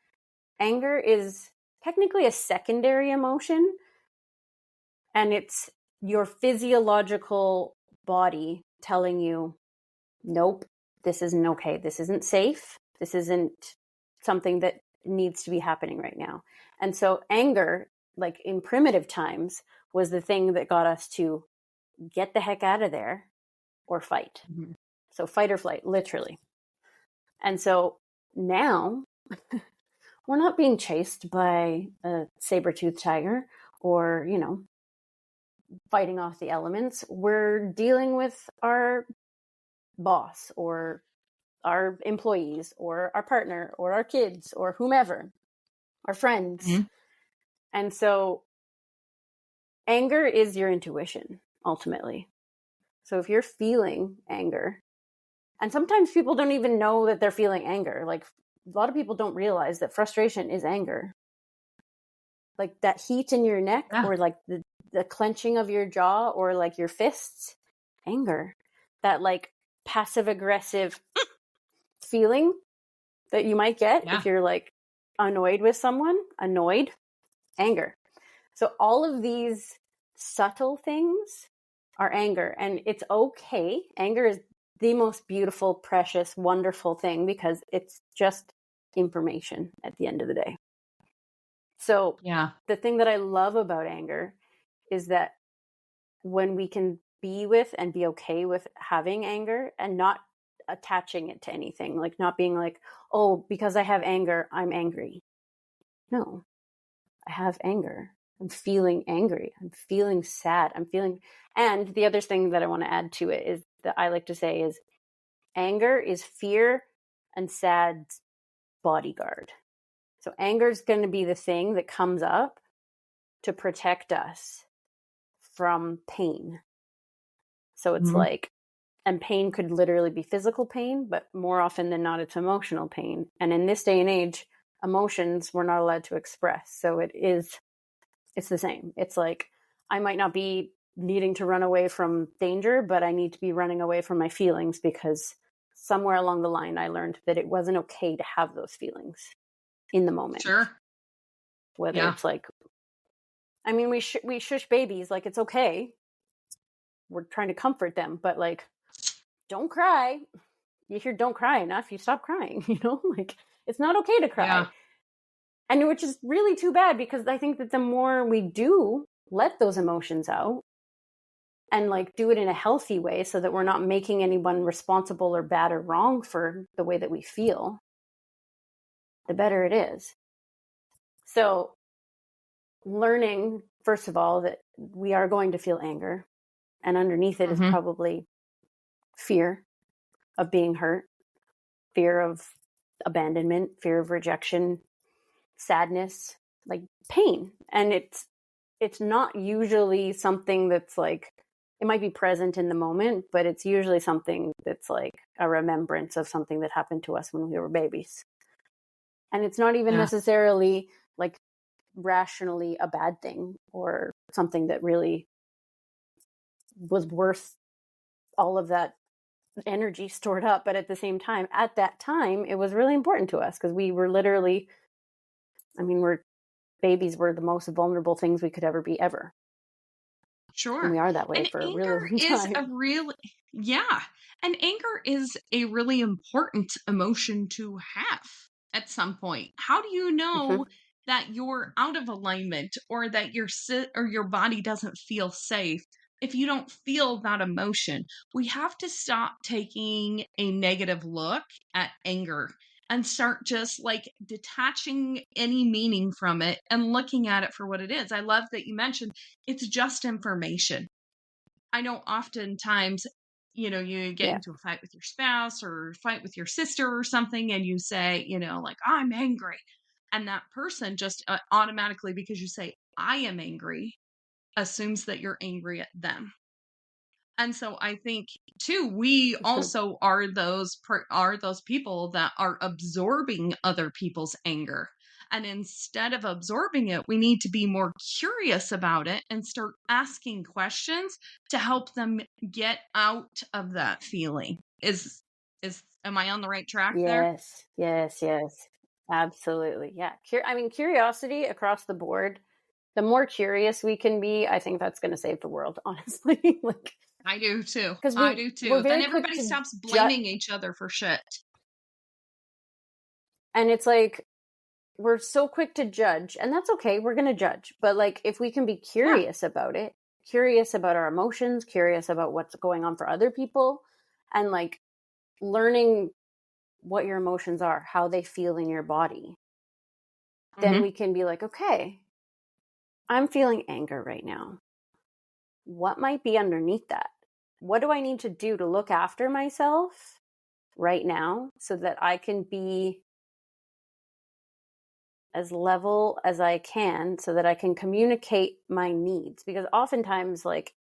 Speaker 2: anger is technically a secondary emotion, and it's your physiological body telling you, nope, this isn't okay. This isn't safe. This isn't something that needs to be happening right now. And so anger, like in primitive times, was the thing that got us to get the heck out of there or fight.
Speaker 1: Mhm.
Speaker 2: So fight or flight, literally. And so now we're not being chased by a saber-toothed tiger or, fighting off the elements. We're dealing with our boss or our employees or our partner or our kids or whomever, our friends.
Speaker 1: Mhm.
Speaker 2: And so anger is your intuition, ultimately. So if you're feeling anger, and sometimes people don't even know that they're feeling anger. Like a lot of people don't realize that frustration is anger. Like that heat in your neck,
Speaker 1: Yeah.
Speaker 2: or like the clenching of your jaw, or like your fists, anger. That like passive aggressive feeling that you might get
Speaker 1: Yeah.
Speaker 2: if you're like annoyed with someone, anger. So all of these subtle things are anger, and it's okay. Anger is the most beautiful, precious, wonderful thing, because it's just information at the end of the day. So
Speaker 1: Yeah.
Speaker 2: the thing that I love about anger is that when we can be with and be okay with having anger and not attaching it to anything, like not being like, oh, because I have anger, I'm angry. No, I have anger. I'm feeling angry. I'm feeling sad. And the other thing that I want to add to it is that I like to say is anger is fear and sad's bodyguard. So anger is going to be the thing that comes up to protect us from pain. So it's
Speaker 1: Mhm.
Speaker 2: like, and pain could literally be physical pain, but more often than not, it's emotional pain. And in this day and age, emotions we're not allowed to express. So it's the same. It's like, I might not be needing to run away from danger, but I need to be running away from my feelings, because somewhere along the line, I learned that it wasn't okay to have those feelings in the moment.
Speaker 1: Sure.
Speaker 2: Whether
Speaker 1: Yeah.
Speaker 2: it's like, I mean, we shush babies, like it's okay. We're trying to comfort them, but like, don't cry. You hear don't cry enough, you stop crying, like it's not okay to cry.
Speaker 1: Yeah.
Speaker 2: And which is really too bad, because I think that the more we do let those emotions out and like do it in a healthy way, so that we're not making anyone responsible or bad or wrong for the way that we feel, the better it is. So learning, first of all, that we are going to feel anger, and underneath it is
Speaker 1: Mhm.
Speaker 2: probably fear of being hurt, fear of abandonment, fear of rejection, sadness, like pain. And it's not usually something that's like, it might be present in the moment, but it's usually something that's like a remembrance of something that happened to us when we were babies. And it's not even necessarily like rationally a bad thing or something that really was worth all of that energy stored up. But at the same time, at that time, it was really important to us because we were literally, we're babies were the most vulnerable things we could ever be ever.
Speaker 1: Sure.
Speaker 2: And we are that way
Speaker 1: And
Speaker 2: for a really
Speaker 1: anger
Speaker 2: long
Speaker 1: is
Speaker 2: time.
Speaker 1: a really, yeah. And anger is a really important emotion to have at some point. How do you know that you're out of alignment or that your body doesn't feel safe if you don't feel that emotion? We have to stop taking a negative look at anger and start just like detaching any meaning from it and looking at it for what it is. I love that you mentioned it's just information. I know oftentimes, you get
Speaker 2: Yeah,
Speaker 1: into a fight with your spouse or fight with your sister or something, and you say, like, I'm angry. And that person just automatically, because you say, I am angry, assumes that you're angry at them. And so I think too, we
Speaker 2: for sure.
Speaker 1: also are those people that are absorbing other people's anger. And instead of absorbing it, we need to be more curious about it and start asking questions to help them get out of that feeling. Am I on the right track there?
Speaker 2: Yes, yes, yes. Absolutely. Yeah. Curiosity across the board. The more curious we can be, I think that's going to save the world, honestly. Like,
Speaker 1: I do too.
Speaker 2: because
Speaker 1: I do
Speaker 2: we're
Speaker 1: too. Then
Speaker 2: very quick
Speaker 1: everybody
Speaker 2: to
Speaker 1: stops
Speaker 2: judge,
Speaker 1: blaming each other for shit.
Speaker 2: and it's like we're so quick to judge, and that's okay. We're going to judge, but like if we can be
Speaker 1: Yeah.
Speaker 2: curious about it, curious about our emotions, curious about what's going on for other people, and like learning what your emotions are, how they feel in your body, then
Speaker 1: Mm-hmm.
Speaker 2: we can be like, okay, I'm feeling anger right now. What might be underneath that? What do I need to do to look after myself right now so that I can be as level as I can so that I can communicate my needs? Because oftentimes, like,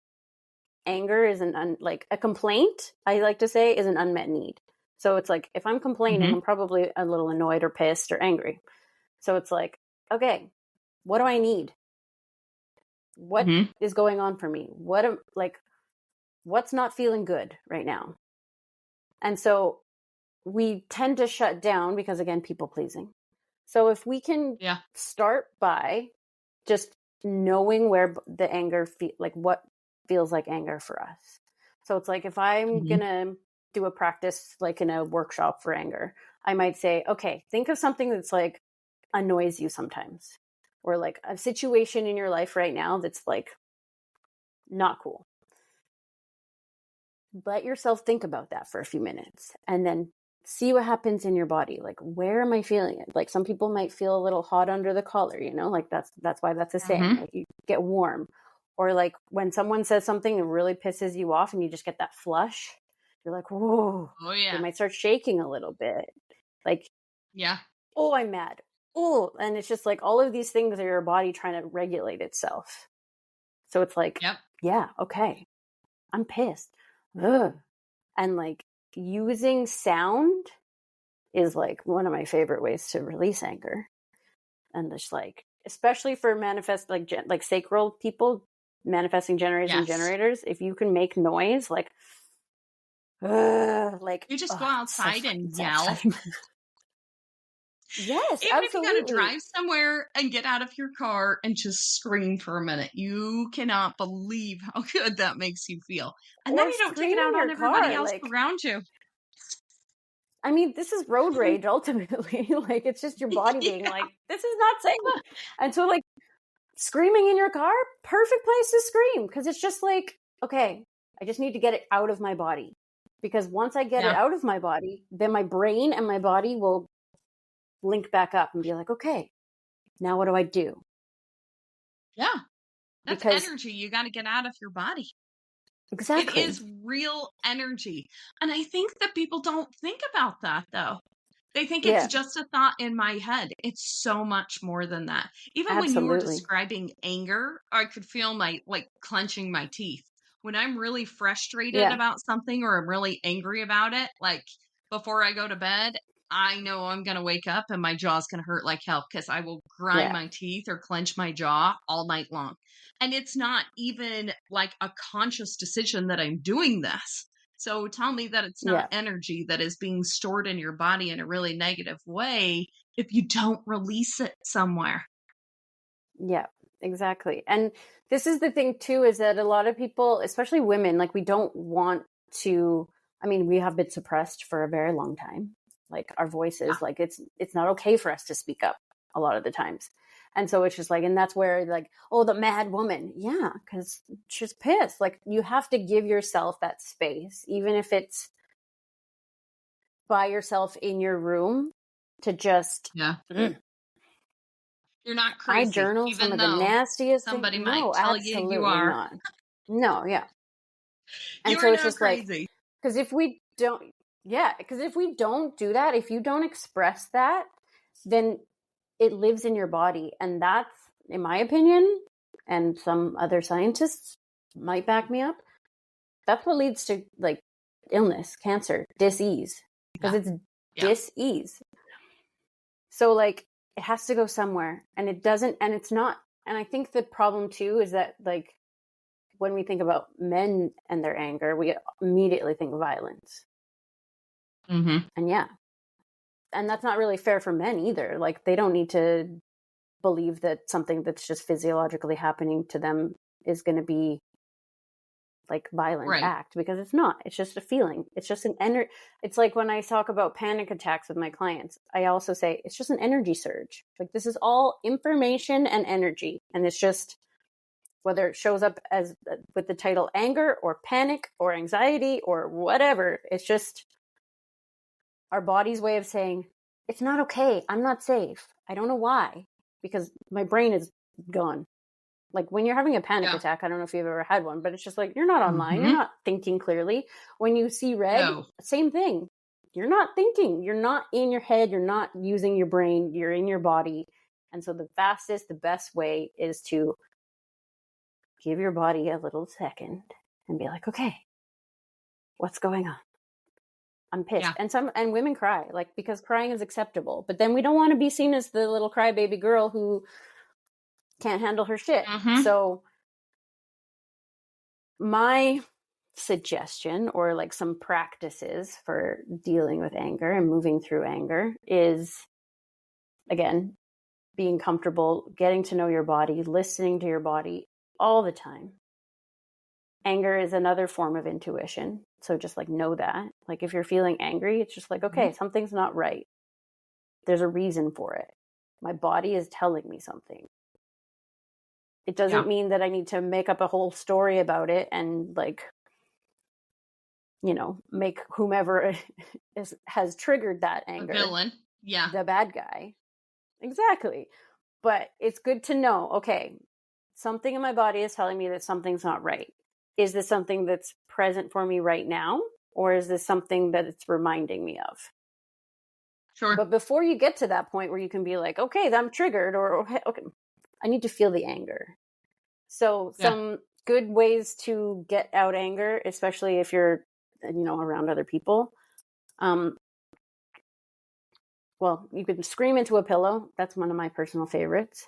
Speaker 2: anger is like a complaint, I like to say, is an unmet need. So it's like, if I'm complaining,
Speaker 1: Mm-hmm.
Speaker 2: I'm probably a little annoyed or pissed or angry. So it's like, okay, what do I need? What
Speaker 1: Mm-hmm.
Speaker 2: is going on for me? What's not feeling good right now? And so we tend to shut down because, again, people pleasing. So if we can
Speaker 1: Yeah.
Speaker 2: start by just knowing where the anger like what feels like anger for us. So it's like, if I'm
Speaker 1: Mm-hmm.
Speaker 2: gonna do a practice like in a workshop for anger, I might say, okay, think of something that's like annoys you sometimes, or like a situation in your life right now that's like not cool. Let yourself think about that for a few minutes and then see what happens in your body. Like, where am I feeling it? Like, some people might feel a little hot under the collar, like that's why that's a saying,
Speaker 1: Mm-hmm.
Speaker 2: like, you get warm. Or like when someone says something that really pisses you off and you just get that flush, you're like, whoa,
Speaker 1: Oh
Speaker 2: you
Speaker 1: yeah.
Speaker 2: might start shaking a little bit. Like,
Speaker 1: Yeah.
Speaker 2: oh, I'm mad. Oh, and it's just like all of these things are your body trying to regulate itself. So it's like,
Speaker 1: Yep.
Speaker 2: yeah, okay, I'm pissed. Ugh. And like using sound is like one of my favorite ways to release anger. And just like, especially for like sacral people, manifesting generators and
Speaker 1: Yes.
Speaker 2: generators, if you can make noise, like,
Speaker 1: You just go
Speaker 2: it's so
Speaker 1: outside
Speaker 2: fucking
Speaker 1: and yell.
Speaker 2: satisfying. Yes,
Speaker 1: Even if you got to
Speaker 2: absolutely.
Speaker 1: drive somewhere and get out of your car and just scream for a minute, you cannot believe how good that makes you feel. And then
Speaker 2: Or
Speaker 1: you don't take it
Speaker 2: scream
Speaker 1: out
Speaker 2: in
Speaker 1: on
Speaker 2: your
Speaker 1: everybody
Speaker 2: car.
Speaker 1: else
Speaker 2: Like,
Speaker 1: around you.
Speaker 2: this is road rage ultimately. Like, it's just your body being
Speaker 1: Yeah.
Speaker 2: like, this is not safe. And so, like, screaming in your car, perfect place to scream, because it's just like, okay, I just need to get it out of my body. Because once I get it
Speaker 1: Yeah.
Speaker 2: out of my body, then my brain and my body will link back up and be like, okay, now what do I do?
Speaker 1: Yeah. That's
Speaker 2: Because
Speaker 1: energy you got to get out of your body. It
Speaker 2: Exactly.
Speaker 1: is real energy. And I think that people don't think about that though. They think it's
Speaker 2: Yeah,
Speaker 1: just a thought in my head. It's so much more than that. Even when you were
Speaker 2: absolutely.
Speaker 1: describing anger, I could feel my like clenching my teeth. When I'm really frustrated
Speaker 2: Yeah,
Speaker 1: about something or I'm really angry about it, like before I go to bed, I know I'm going to wake up and my jaw's going to hurt like hell because I will grind
Speaker 2: yeah,
Speaker 1: my teeth or clench my jaw all night long. And it's not even like a conscious decision that I'm doing this. So tell me that it's not
Speaker 2: yeah,
Speaker 1: energy that is being stored in your body in a really negative way if you don't release it somewhere.
Speaker 2: yeah, exactly. And this is the thing too, is that a lot of people, especially women, like we don't want to, I mean, we have been suppressed for a very long time. Like our
Speaker 1: Yeah.
Speaker 2: voices, like it's not okay for us to speak up a lot of the times. And so it's just like, and that's where like, oh, the mad woman. Yeah, because she's pissed. Like you have to give yourself that space, even if it's by yourself in your room to just
Speaker 1: Yeah.
Speaker 2: mm.
Speaker 1: You're not
Speaker 2: I
Speaker 1: crazy,
Speaker 2: journal some
Speaker 1: even
Speaker 2: of the
Speaker 1: though
Speaker 2: nastiest things.
Speaker 1: somebody might
Speaker 2: No,
Speaker 1: tell you you
Speaker 2: absolutely
Speaker 1: are.
Speaker 2: not. No, yeah.
Speaker 1: You
Speaker 2: And
Speaker 1: are
Speaker 2: so it's
Speaker 1: not
Speaker 2: just like,
Speaker 1: crazy.
Speaker 2: because if we don't, yeah, because if we don't do that, if you don't express that, then it lives in your body. And that's, in my opinion, and some other scientists might back me up, that's what leads to like illness, cancer, dis-ease, because
Speaker 1: Yeah.
Speaker 2: it's
Speaker 1: Yeah.
Speaker 2: dis-ease. So like it has to go somewhere, and it doesn't, and it's not. And I think the problem too is that like when we think about men and their anger, we immediately think violence.
Speaker 1: Mm-hmm.
Speaker 2: And yeah, and that's not really fair for men either. Like they don't need to believe that something that's just physiologically happening to them is going to be like violent
Speaker 1: Right.
Speaker 2: act, because it's not. It's just a feeling. It's just an energy. It's like when I talk about panic attacks with my clients, I also say it's just an energy surge. Like this is all information and energy, and it's just whether it shows up as with the title anger or panic or anxiety or whatever, it's just our body's way of saying it's not okay. I'm not safe. I don't know why, because my brain is gone. Like when you're having a panic
Speaker 1: Yeah.
Speaker 2: attack, I don't know if you've ever had one, but it's just like you're not online, you're
Speaker 1: Mm-hmm.
Speaker 2: not thinking clearly. When you see red,
Speaker 1: No.
Speaker 2: same thing. You're not thinking, you're not in your head, you're not using your brain, you're in your body. And so the fastest, the best way is to give your body a little second and be like, okay, what's going on? I'm pissed.
Speaker 1: Yeah.
Speaker 2: And women cry, like, because crying is acceptable. But then we don't want to be seen as the little crybaby girl who can't handle her shit.
Speaker 1: Mm-hmm.
Speaker 2: So my suggestion, or like some practices for dealing with anger and moving through anger, is again being comfortable, getting to know your body, listening to your body all the time. Anger is another form of intuition, so just like know that, like if you're feeling angry, it's just like, okay, something's not right, there's a reason for it, my body is telling me something. It doesn't
Speaker 1: Yeah.
Speaker 2: mean that I need to make up a whole story about it and like, you know, make whomever has triggered that
Speaker 1: A
Speaker 2: anger
Speaker 1: villain. Yeah.
Speaker 2: the bad guy. Exactly. But it's good to know, okay, something in my body is telling me that something's not right. Is this something that's present for me right now? Or is this something that it's reminding me of?
Speaker 1: Sure.
Speaker 2: But before you get to that point where you can be like, okay, I'm triggered, or okay, I need to feel the anger. So
Speaker 1: Yeah.
Speaker 2: some good ways to get out anger, especially if you're, you know, around other people. Well, you can scream into a pillow. That's one of my personal favorites.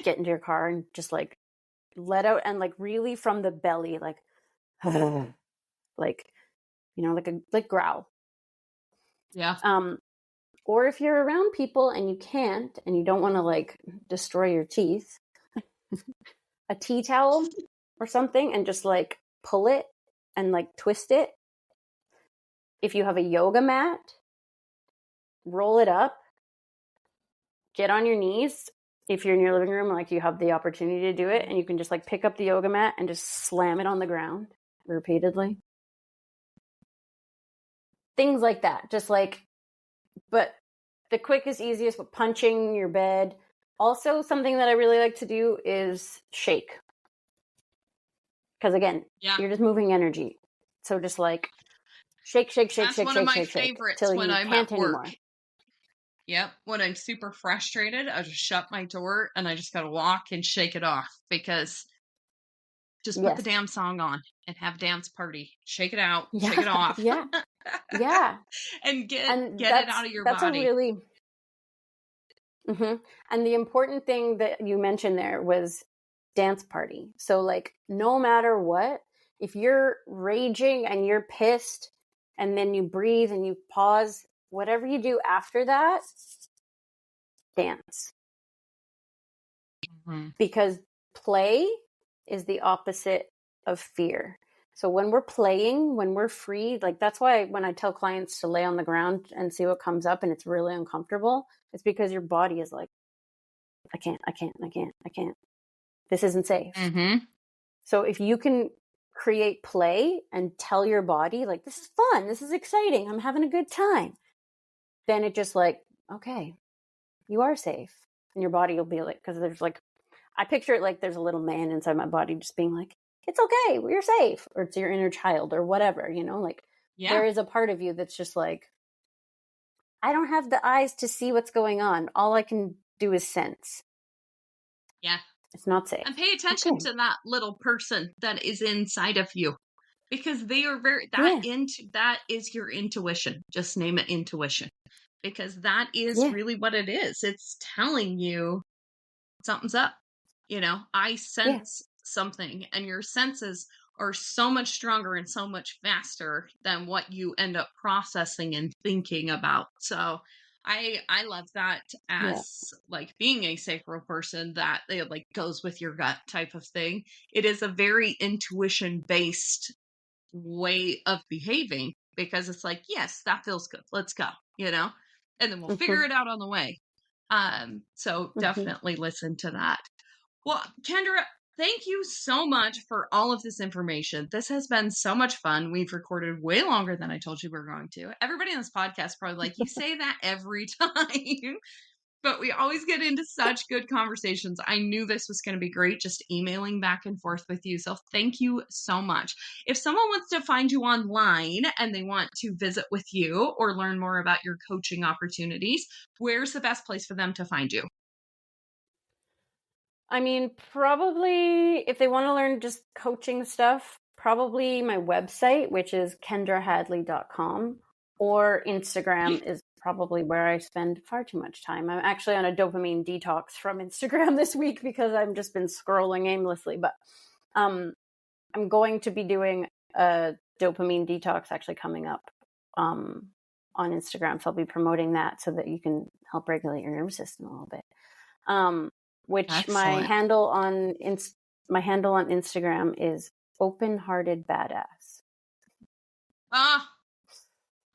Speaker 2: Get into your car and just like let out, and like really from the belly, like, like, you know, like growl.
Speaker 1: Yeah.
Speaker 2: Or if you're around people and you can't, and you don't want to like destroy your teeth, a tea towel or something, and just like pull it and like twist it. If you have a yoga mat, roll it up, get on your knees. If you're in your living room, like you have the opportunity to do it, and you can just like pick up the yoga mat and just slam it on the ground repeatedly. Things like that. Just like, but the quickest, easiest, but punching your bed. Also, something that I really like to do is shake. Because again,
Speaker 1: Yeah.
Speaker 2: you're just moving energy. So just like shake, shake, shake,
Speaker 1: That's
Speaker 2: shake,
Speaker 1: one of
Speaker 2: shake,
Speaker 1: my
Speaker 2: shake, shake
Speaker 1: favorites
Speaker 2: till
Speaker 1: when
Speaker 2: you
Speaker 1: I'm
Speaker 2: can't
Speaker 1: at work.
Speaker 2: anymore.
Speaker 1: Yep. When I'm super frustrated, I just shut my door and I just got to walk and shake it off, because just put the
Speaker 2: Yes.
Speaker 1: damn song on and have a dance party. Shake it out,
Speaker 2: Yeah.
Speaker 1: shake it off.
Speaker 2: Yeah. Yeah.
Speaker 1: And get
Speaker 2: And
Speaker 1: it out of your
Speaker 2: that's a
Speaker 1: body.
Speaker 2: really, and the important thing that you mentioned there was dance party. So like, no matter what, if you're raging and you're pissed and then you breathe and you pause, whatever you do after that, dance. Because play is the opposite of fear. So when we're playing, when we're free, like that's why when I tell clients to lay on the ground and see what comes up and it's really uncomfortable, it's because your body is like, I can't. This isn't safe. So if you can create play and tell your body, like, this is fun, this is exciting, I'm having a good time, then it just like, okay, you are safe. And your body will be like, because there's like, I picture it like there's a little man inside my body just being like, it's okay, we're safe. Or it's your inner child or whatever, you know, like there is a part of you that's just like, I don't have the eyes to see what's going on. All I can do is sense.
Speaker 1: Yeah.
Speaker 2: It's not safe.
Speaker 1: And pay attention to that little person that is inside of you, because they are that is your intuition. Just name it intuition, because that is really what it is. It's telling you something's up. You know, I sense something, and your senses are so much stronger and so much faster than what you end up processing and thinking about. So I love that as like being a sacral person, that it like goes with your gut type of thing. It is a very intuition based way of behaving, because it's like, yes, that feels good, let's go, you know, and then we'll figure it out on the way. So definitely listen to that. Well, Kendra, thank you so much for all of this information. This has been so much fun. We've recorded way longer than I told you we were going to. Everybody on this podcast probably like, you say that every time. But we always get into such good conversations. I knew this was going to be great, just emailing back and forth with you. So thank you so much. If someone wants to find you online and they want to visit with you or learn more about your coaching opportunities, where's the best place for them to find you?
Speaker 2: I mean, probably if they want to learn just coaching stuff, probably my website, which is kendrahadley.com, or Instagram is probably where I spend far too much time. I'm actually on a dopamine detox from Instagram this week because I've just been scrolling aimlessly. But I'm going to be doing a dopamine detox actually coming up on Instagram. So I'll be promoting that so that you can help regulate your nervous system a little bit. Which
Speaker 1: Excellent.
Speaker 2: my handle on Instagram is open-hearted badass.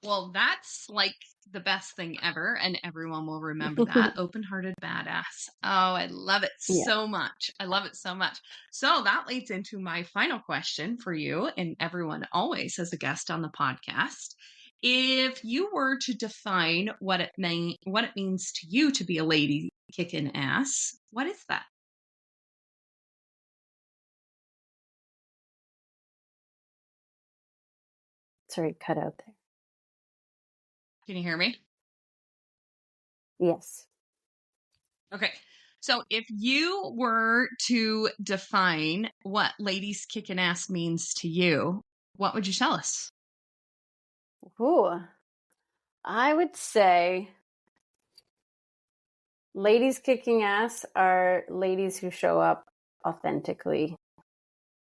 Speaker 1: Well, that's like the best thing ever, and everyone will remember that. Open-hearted badass. Oh, I love it so much. I love it so much. So that leads into my final question for you, and everyone always as a guest on the podcast. If you were to define what it means to you to be a lady kicking ass, what is that?
Speaker 2: Sorry, cut out there.
Speaker 1: Can you hear me?
Speaker 2: Yes.
Speaker 1: Okay. So if you were to define what ladies kicking ass means to you, what would you tell us?
Speaker 2: Ooh. I would say ladies kicking ass are ladies who show up authentically,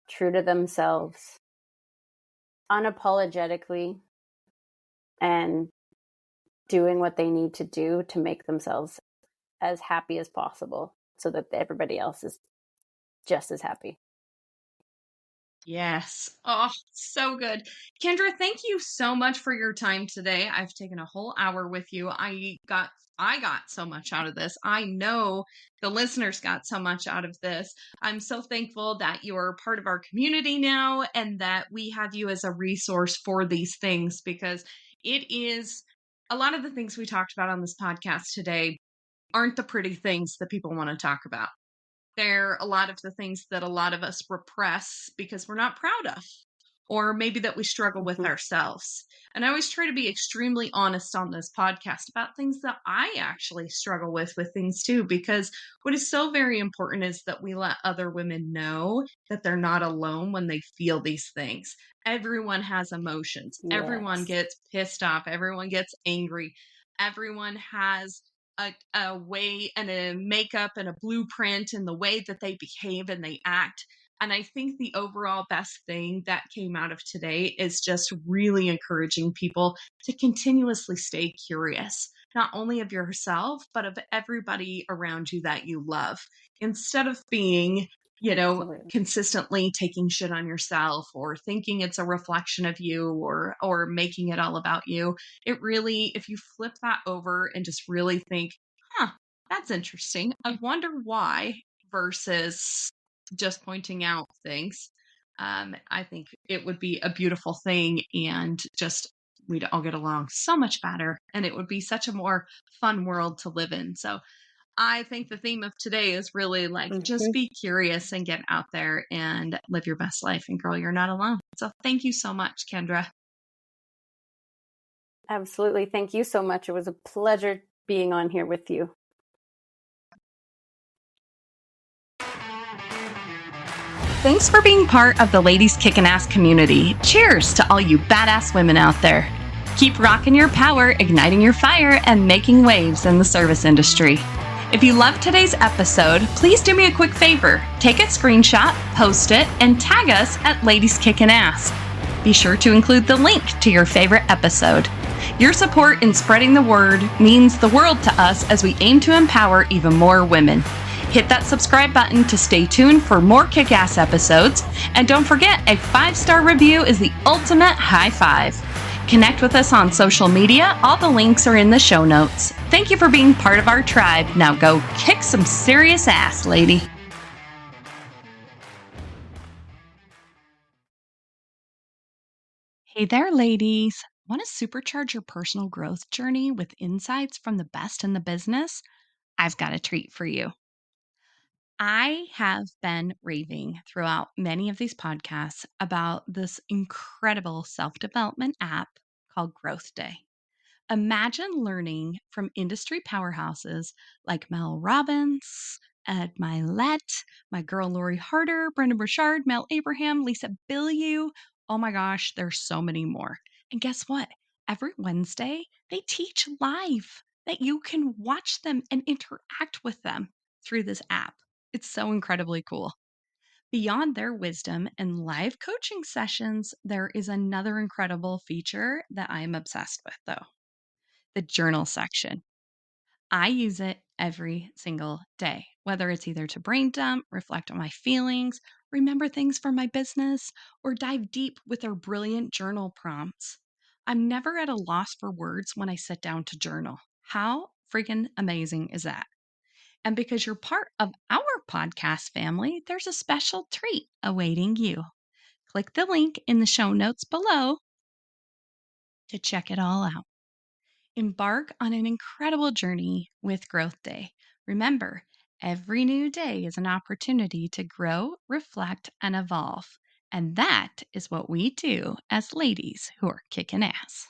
Speaker 2: true to themselves, unapologetically, and doing what they need to do to make themselves as happy as possible so that everybody else is just as happy.
Speaker 1: Yes. Oh, so good. Kendra, thank you so much for your time today. I've taken a whole hour with you. I got so much out of this. I know the listeners got so much out of this. I'm so thankful that you're part of our community now and that we have you as a resource for these things, because it is a lot of the things we talked about on this podcast today aren't the pretty things that people want to talk about. They're a lot of the things that a lot of us repress because we're not proud of, or maybe that we struggle with ourselves. And I always try to be extremely honest on this podcast about things that I actually struggle with things too, because what is so very important is that we let other women know that they're not alone when they feel these things. Everyone has emotions. Everyone
Speaker 2: Yes.
Speaker 1: gets pissed off. Everyone gets angry. Everyone has a way and a makeup and a blueprint in the way that they behave and they act. And I think the overall best thing that came out of today is just really encouraging people to continuously stay curious, not only of yourself, but of everybody around you that you love. Instead of being,
Speaker 2: Absolutely.
Speaker 1: consistently taking shit on yourself or thinking it's a reflection of you or making it all about you. It really, if you flip that over and just really think, that's interesting. I wonder why, versus just pointing out things. I think it would be a beautiful thing, and just we'd all get along so much better, and it would be such a more fun world to live in. So I think the theme of today is really like, just be curious and get out there and live your best life. And girl, you're not alone. So thank you so much, Kendra.
Speaker 2: Absolutely. Thank you so much. It was a pleasure being on here with you.
Speaker 1: Thanks for being part of the Ladies Kickin Ass community. Cheers to all you badass women out there. Keep rocking your power, igniting your fire, and making waves in the service industry. If you loved today's episode, please do me a quick favor. Take a screenshot, post it, and tag us at Ladies Kickin Ass. Be sure to include the link to your favorite episode. Your support in spreading the word means the world to us as we aim to empower even more women. Hit that subscribe button to stay tuned for more kick-ass episodes. And don't forget, a 5-star review is the ultimate high five. Connect with us on social media. All the links are in the show notes. Thank you for being part of our tribe. Now go kick some serious ass, lady. Hey there, ladies. Want to supercharge your personal growth journey with insights from the best in the business? I've got a treat for you. I have been raving throughout many of these podcasts about this incredible self development app called Growth Day. Imagine learning from industry powerhouses like Mel Robbins, Ed Milet, my girl Lori Harder, Brendan Burchard, Mel Abraham, Lisa Bilyeu. Oh my gosh, there's so many more. And guess what? Every Wednesday, they teach live that you can watch them and interact with them through this app. It's so incredibly cool. Beyond their wisdom and live coaching sessions, there is another incredible feature that I am obsessed with, though: the journal section. I use it every single day, whether it's either to brain dump, reflect on my feelings, remember things for my business, or dive deep with their brilliant journal prompts. I'm never at a loss for words when I sit down to journal. How freaking amazing is that? And because you're part of our podcast family, there's a special treat awaiting you. Click the link in the show notes below to check it all out. Embark on an incredible journey with Growth Day. Remember, every new day is an opportunity to grow, reflect, and evolve. And that is what we do as ladies who are kicking ass.